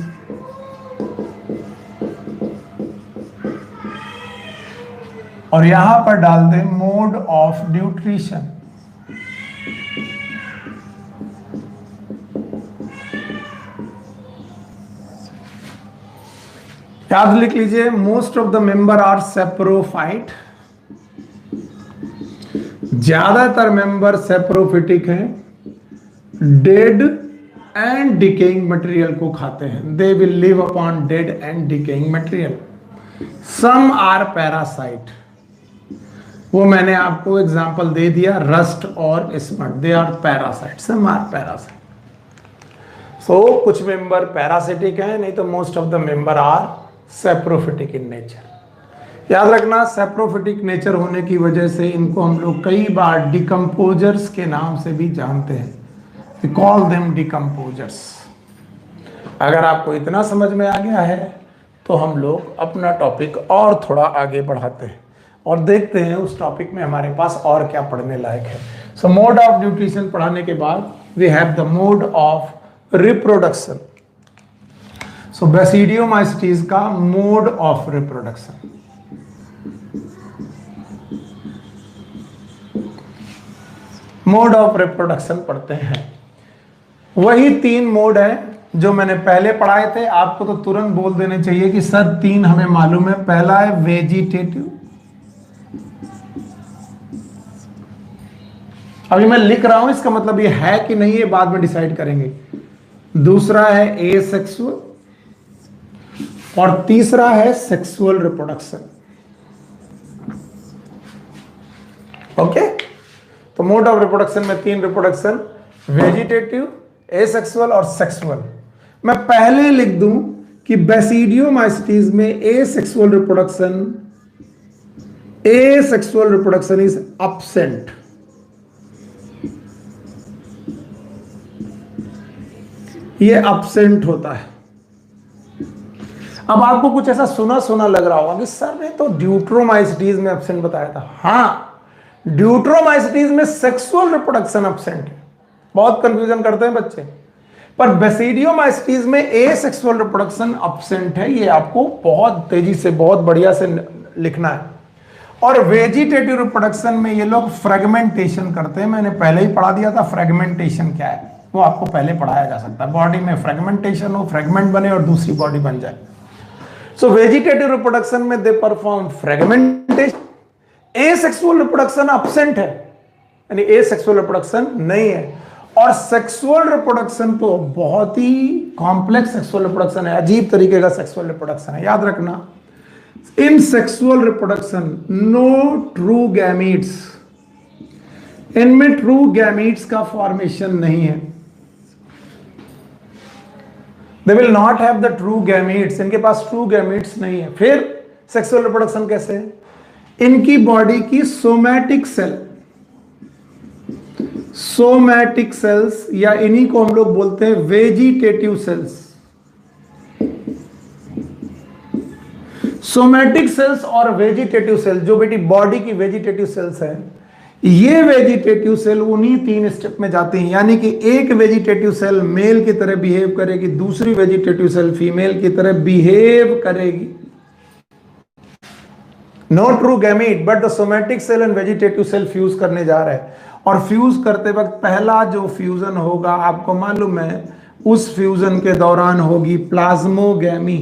और यहां पर डाल दें मोड ऑफ न्यूट्रिशन। याद लिख लीजिए, most of the member are saprophyte, ज्यादातर मेंबर सेप्रोफिटिक हैं, डेड एंड डिकेइंग मटेरियल को खाते हैं, they will live upon dead and decaying material. Some are parasite, वो मैंने आपको एग्जांपल दे दिया, रस्ट और smut, they are parasite, some are parasite. So कुछ मेंबर पैरासिटिक हैं, नहीं तो most of the member are saprophytic in nature. याद रखना सेप्रोफिटिक नेचर होने की वजह से इनको हम लोग कई बार डिकम्पोजर्स के नाम से भी जानते हैं, वी कॉल देम डिकम्पोजर्स। अगर आपको इतना समझ में आ गया है तो हम लोग अपना टॉपिक और थोड़ा आगे बढ़ाते हैं और देखते हैं उस टॉपिक में हमारे पास और क्या पढ़ने लायक है। सो मोड ऑफ न्यूट्रिशन पढ़ाने के बाद we have the mode of reproduction. So basidiomycetes का mode of reproduction. Mode of reproduction पढ़ते हैं। वही 3 मोड है जो मैंने पहले पढ़ाए थे। आपको तो तुरंत बोल देने चाहिए कि सर 3 हमें मालूम है। पहला है वेजिटेटिव, अभी मैं लिख रहा हूं इसका मतलब ये है कि नहीं ये बाद में डिसाइड करेंगे। दूसरा है एसेक्सुअल और तीसरा है सेक्सुअल रिप्रोडक्शन। ओके, तो मोड ऑफ रिप्रोडक्शन में 3 रिप्रोडक्शन, वेजिटेटिव, एसेक्सुअल और सेक्सुअल। मैं पहले लिख दूं कि बेसिडियोमाइसिटीज में एसेक्सुअल रिप्रोडक्शन इज एब्सेंट। ये absent होता है। अब आपको कुछ ऐसा सुना सुना लग रहा होगा कि सर ने तो ड्यूट्रोमाइसिटीज में एब्सेंट बताया था। हाँ, ड्यूट्रोमाइसिटीज में सेक्सुअल रिप्रोडक्शन एब्सेंट है, बहुत कंफ्यूजन करते हैं बच्चे। पर बेसिडियोमाइसिटीज में एसेक्सुअल रिप्रोडक्शन एब्सेंट है, ये आपको बहुत तेजी से बहुत बढ़िया से लिखना है। और वेजिटेटिव रिप्रोडक्शन में ये लोग फ्रेगमेंटेशन करते हैं, मैंने पहले ही पढ़ा दिया था फ्रेगमेंटेशन क्या है, वो आपको पहले पढ़ाया जा सकता है। बॉडी में फ्रेगमेंटेशन हो, फ्रेगमेंट बने और दूसरी बॉडी बन जाए। सो वेजिटेटिव रिप्रोडक्शन में they perform fragmentation. Asexual reproduction absent है, यानी एसेक्सुअल रिप्रोडक्शन नहीं है। और सेक्सुअल रिप्रोडक्शन तो बहुत ही कॉम्प्लेक्स सेक्सुअल रिप्रोडक्शन है, अजीब तरीके का सेक्सुअल रिप्रोडक्शन है, याद रखना। In sexual reproduction no true gametes, इनमें ट्रू गैमीट्स का फॉर्मेशन नहीं है। They will not have the true gametes, इनके पास ट्रू गैमीट्स नहीं है। फिर सेक्सुअल रिप्रोडक्शन कैसे है? इनकी बॉडी की सोमैटिक सेल, सोमैटिक सेल्स या इन्हीं को हम लोग बोलते हैं वेजिटेटिव सेल्स। सोमैटिक सेल्स और वेजिटेटिव सेल, जो बेटी बॉडी की वेजिटेटिव सेल्स है, ये वेजिटेटिव सेल उन्हीं 3 स्टेप में जाती हैं। यानी कि एक वेजिटेटिव सेल मेल की तरह बिहेव करेगी, दूसरी वेजिटेटिव सेल फीमेल की तरह बिहेव करेगी। No true gamete but the somatic cell and vegetative cell fuse करने जा रहे हैं। और फ्यूज करते वक्त पहला जो फ्यूजन होगा आपको मालूम है, उस फ्यूजन के दौरान होगी प्लाज्मोगैमी।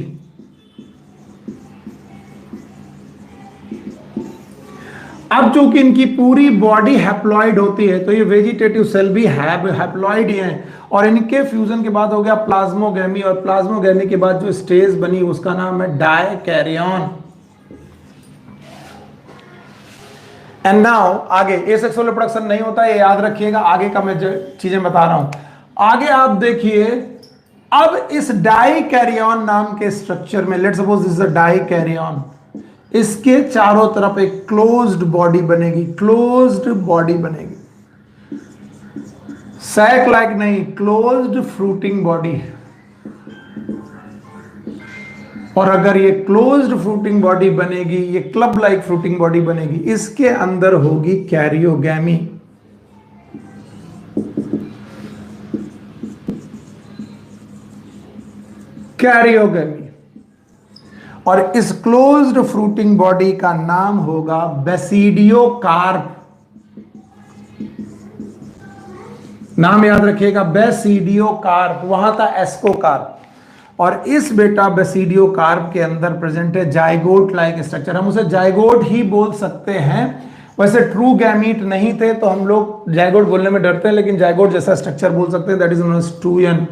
अब चूंकि इनकी पूरी बॉडी हैप्लॉइड होती है, तो ये वेजिटेटिव सेल भी हैप्लॉइड ही हैं, और इनके फ्यूजन के बाद हो गया प्लाज्मोगैमी। और प्लाज्मोगैमी के बाद जो स्टेज बनी उसका नाम है डायकैरियन। एंड नाउ आगे एसेक्सुअल रिप्रोडक्शन नहीं होता है, ये याद रखिएगा। आगे का मैं जो चीजें बता रहा हूं, आगे आप देखिए। अब इस डायकैरियन नाम के स्ट्रक्चर में, let's suppose this is a dikaryon, इसके चारों तरफ एक क्लोज्ड बॉडी बनेगी, क्लोज्ड बॉडी बनेगी, सैक लाइक नहीं, क्लोज्ड फ्रूटिंग बॉडी। और अगर ये क्लोज्ड फ्रूटिंग बॉडी बनेगी, ये क्लब लाइक फ्रूटिंग बॉडी बनेगी, इसके अंदर होगी कैरियोगैमी। कैरियोगैमी। और इस क्लोज्ड फ्रूटिंग बॉडी का नाम होगा बेसिडियोकार्प। नाम याद रखिएगा, बेसिडियोकार्प। वहां था एस्कोकार्प। और इस बेटा बेसिडियोकार्प के अंदर प्रेजेंट है जाइगोट लाइक स्ट्रक्चर। हम उसे जाइगोट ही बोल सकते हैं, वैसे ट्रू गैमीट नहीं थे तो हम लोग जाइगोट बोलने में डरते हैं, लेकिन जाइगोट जैसा स्ट्रक्चर बोल सकते हैं, that is known as tune.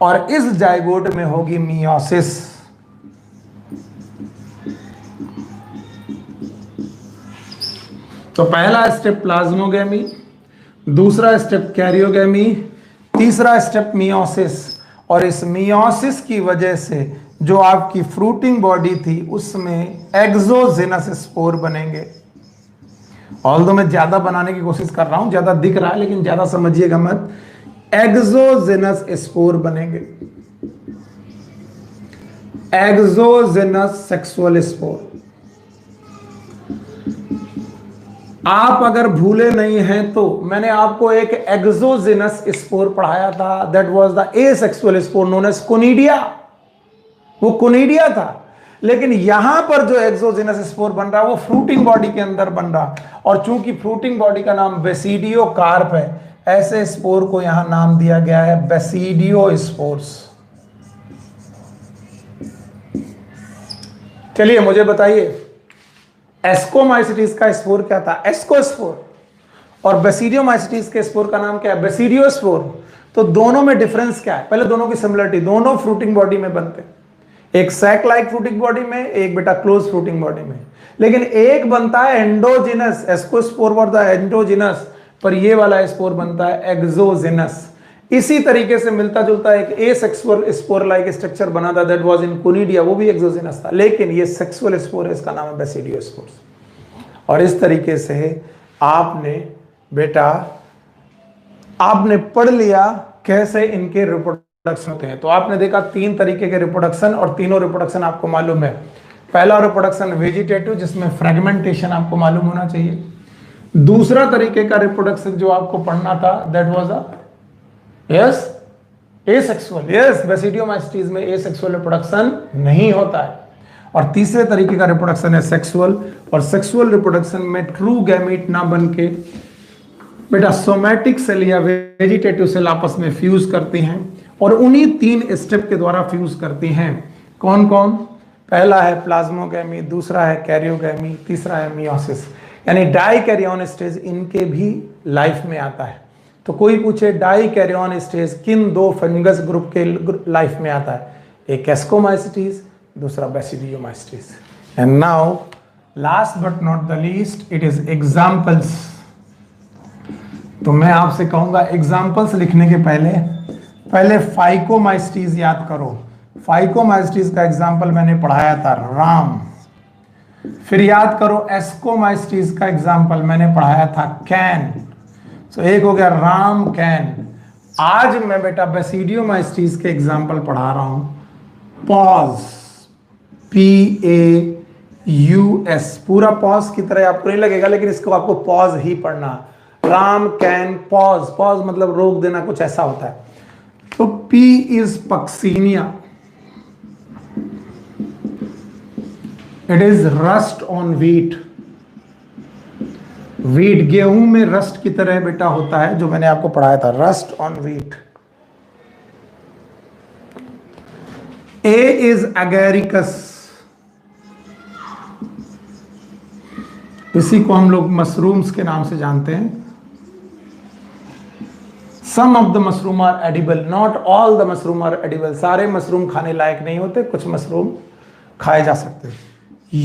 और इस जाइगोट में होगी मियोसिस। तो पहला स्टेप प्लाज्मोगैमी, दूसरा स्टेप कैरियोगैमी, तीसरा स्टेप मियोसिस। और इस मियोसिस की वजह से जो आपकी फ्रूटिंग बॉडी थी उसमें एक्सोजेनस स्पोर बनेंगे। ऑल्दो मैं ज्यादा बनाने की कोशिश कर रहा हूं, ज्यादा दिख रहा है लेकिन ज्यादा समझिएगा मत। एक्सोजेनस स्पोर बनेंगे, एक्सोजेनस सेक्सुअल स्पोर। आप अगर भूले नहीं हैं तो मैंने आपको एक एक्सोजेनस स्पोर पढ़ाया था, that was the asexual spore known as conidia. वो कोनिडिया था, लेकिन यहां पर जो एक्सोजेनस स्पोर बन रहा है वो फ्रूटिंग बॉडी के अंदर बन रहा। और चूंकि फ्रूटिंग बॉडी का नाम बेसिडियोकार्प है, ऐसे स्पोर को यहां नाम दिया गया है बेसिडियोस्पोर्स। चलिए मुझे बताइए, एस्कोमाइसिटीज का स्पोर क्या था? एस्कोस्पोर। और बेसिडियोमाइसिटीज के स्पोर का नाम क्या है? बेसिडियोस्पोर। तो दोनों में डिफरेंस क्या है? पहले दोनों की सिमिलरिटी, दोनों फ्रूटिंग बॉडी में बनते हैं, एक सैक लाइक फ्रूटिंग बॉडी में, एक बेटा क्लोज फ्रूटिंग बॉडी में। लेकिन एक बनता है endogenous, ascospore were the endogenous, पर ये वाला स्पोर बनता है एक्सोजिनस। इसी तरीके से मिलता जुलता एक एसेक्सुअल स्पोर लाइक स्ट्रक्चर बना था, दैट वाज इन कोनिडिया, वो भी एक्सोजिनस था, लेकिन ये सेक्सुअल स्पोर है, इसका नाम है बेसिडियोस्पोर्स। और इस तरीके से आपने बेटा आपने पढ़ लिया कैसे इनके रिप्रोडक्शन रिप्रोडक्शन होते हैं। तो आपने देखा 3 तरीके के रिप्रोडक्शन, और तीनों रिप्रोडक्शन आपको मालूम है। पहला रिप्रोडक्शन वेजिटेटिव, जिसमें फ्रेगमेंटेशन आपको मालूम होना चाहिए। दूसरा तरीके का रिप्रोडक्शन जो आपको पढ़ना था, that was yes asexual. Yes, basidiomycetes में एसेक्सुअल रिप्रोडक्शन नहीं होता है। और तीसरे तरीके का रिप्रोडक्शन है सेक्सुअल, और सेक्सुअल रिप्रोडक्शन में ट्रू गैमीट ना बन के बेटा सोमैटिक सेल या वेजिटेटिव सेल आपस में फ्यूज करती हैं, और उन्हीं 3 स्टेप के द्वारा फ्यूज करती हैं। कौन कौन? पहला है प्लाज्मोगैमी, दूसरा है कैरियोगैमी, तीसरा है मियोसिस। यानी डाइकैरियन स्टेज इनके भी लाइफ में आता है। तो कोई पूछे डाइकैरियन स्टेज किन 2 फंगस ग्रुप के लाइफ में आता है? एक एस्कोमाइसिटीज, दूसरा basidiomycetes. And now last but not the least, it is examples. तो मैं आपसे कहूंगा एग्जाम्पल्स लिखने के पहले फाइकोमाइसिटीज याद करो। फाइकोमाइसिटीज का एग्जाम्पल मैंने पढ़ाया था राम। फिर याद करो एस्कोमाइसिटीज का एग्जाम्पल मैंने पढ़ाया था कैन। तो एक हो गया राम, कैन। आज मैं बेटा बेसिडियोमाइसिटीज के एग्जाम्पल पढ़ा रहा हूं पॉज, PAUS। पूरा पॉज की तरह आपको नहीं लगेगा, लेकिन इसको आपको पॉज ही पढ़ना। Ram, can, pause. पॉज मतलब रोक देना, कुछ ऐसा होता है। तो P is Puccinia, it is rust on wheat. Wheat, गेहूं में रस्ट की तरह बेटा होता है, जो मैंने आपको पढ़ाया था, rust on wheat. A is Agaricus, इसी को हम लोग मशरूम्स के नाम से जानते हैं। Some of the mushroom are edible, not all the mushroom are edible। सारे मशरूम खाने लायक नहीं होते, कुछ मशरूम खाए जा सकते हैं।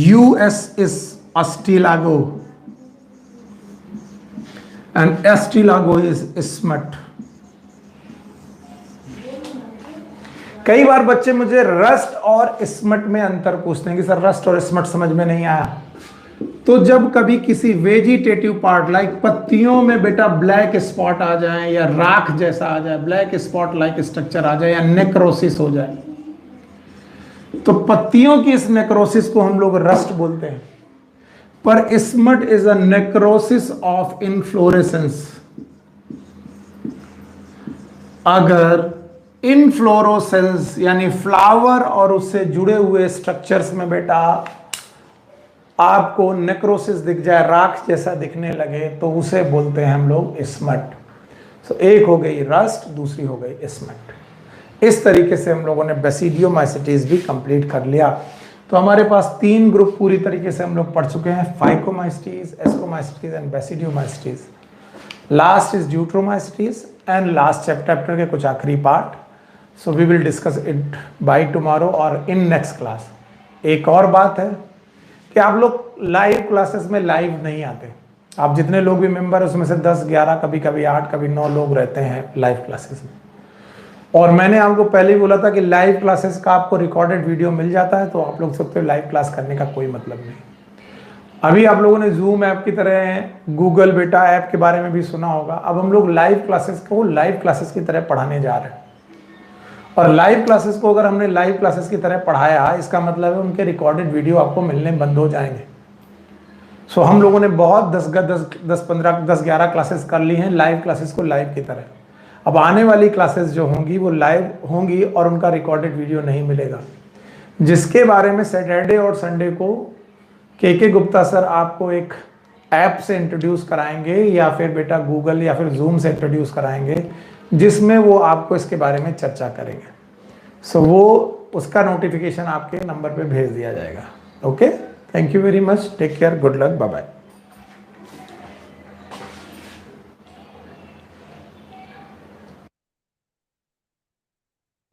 US is Ustilago and Ustilago is smut. कई बार बच्चे मुझे रस्ट और स्मट में अंतर पूछते हैं कि सर रस्ट और स्मट समझ में नहीं आया। तो जब कभी किसी वेजिटेटिव पार्ट लाइक पत्तियों में बेटा ब्लैक स्पॉट आ जाए, या राख जैसा आ जाए, ब्लैक स्पॉट लाइक स्ट्रक्चर आ जाए, या नेक्रोसिस हो जाए, तो पत्तियों की इस नेक्रोसिस को हम लोग रस्ट बोलते हैं। पर smut is a necrosis of inflorescence. अगर इनफ्लोरोसेल्स यानी फ्लावर और उससे जुड़े हुए स्ट्रक्चर्स में बेटा आपको नेक्रोसिस दिख जाए, राख जैसा दिखने लगे, तो उसे बोलते हैं हम लोग स्मट। तो एक हो गई रस्ट, दूसरी हो गई स्मट। इस तरीके से हम लोगों ने बेसिडियोमाइसिटीज भी कंप्लीट कर लिया। तो हमारे पास 3 ग्रुप पूरी तरीके से हम लोग पढ़ चुके हैं, Phycomycetes, Ascomycetes and Basidiomycetes. Last is Deuteromycetes and last chapter के कुछ आखिरी part. So we will discuss it by tomorrow और इन नेक्स्ट क्लास। एक और बात है कि आप लोग लाइव क्लासेस में लाइव नहीं आते। आप जितने लोग भी मेंबर हैं उसमें से 10, 11, कभी कभी 8, कभी 9 लोग रहते हैं लाइव क्लासेस में। और मैंने आपको पहले ही बोला था कि लाइव क्लासेस का आपको रिकॉर्डेड वीडियो मिल जाता है, तो आप लोग सकते हो लाइव क्लास करने का कोई मतलब नहीं। अभी आप लोगों ने जूम ऐप की तरह गूगल बेटा ऐप के बारे में भी सुना होगा। अब हम लोग लाइव क्लासेस को लाइव क्लासेस की तरह पढ़ाने जा रहे हैं। और लाइव क्लासेस को अगर हमने लाइव क्लासेस की तरह पढ़ाया, इसका मतलब है उनके रिकॉर्डेड वीडियो आपको मिलने बंद हो जाएंगे। सो हम लोगों ने बहुत 10, 11 क्लासेस कर ली हैं लाइव क्लासेस को लाइव की तरह। अब आने वाली क्लासेस जो होंगी वो लाइव होंगी और उनका रिकॉर्डेड वीडियो नहीं मिलेगा, जिसके बारे में सैटरडे और संडे को के गुप्ता सर आपको एक ऐप से इंट्रोड्यूस कराएंगे, या फिर बेटा गूगल या फिर जूम से इंट्रोड्यूस कराएंगे, जिसमें वो आपको इसके बारे में चर्चा करेंगे। सो वो उसका नोटिफिकेशन आपके नंबर पे भेज दिया जाएगा। Okay, thank you very much, take care, good luck, bye bye.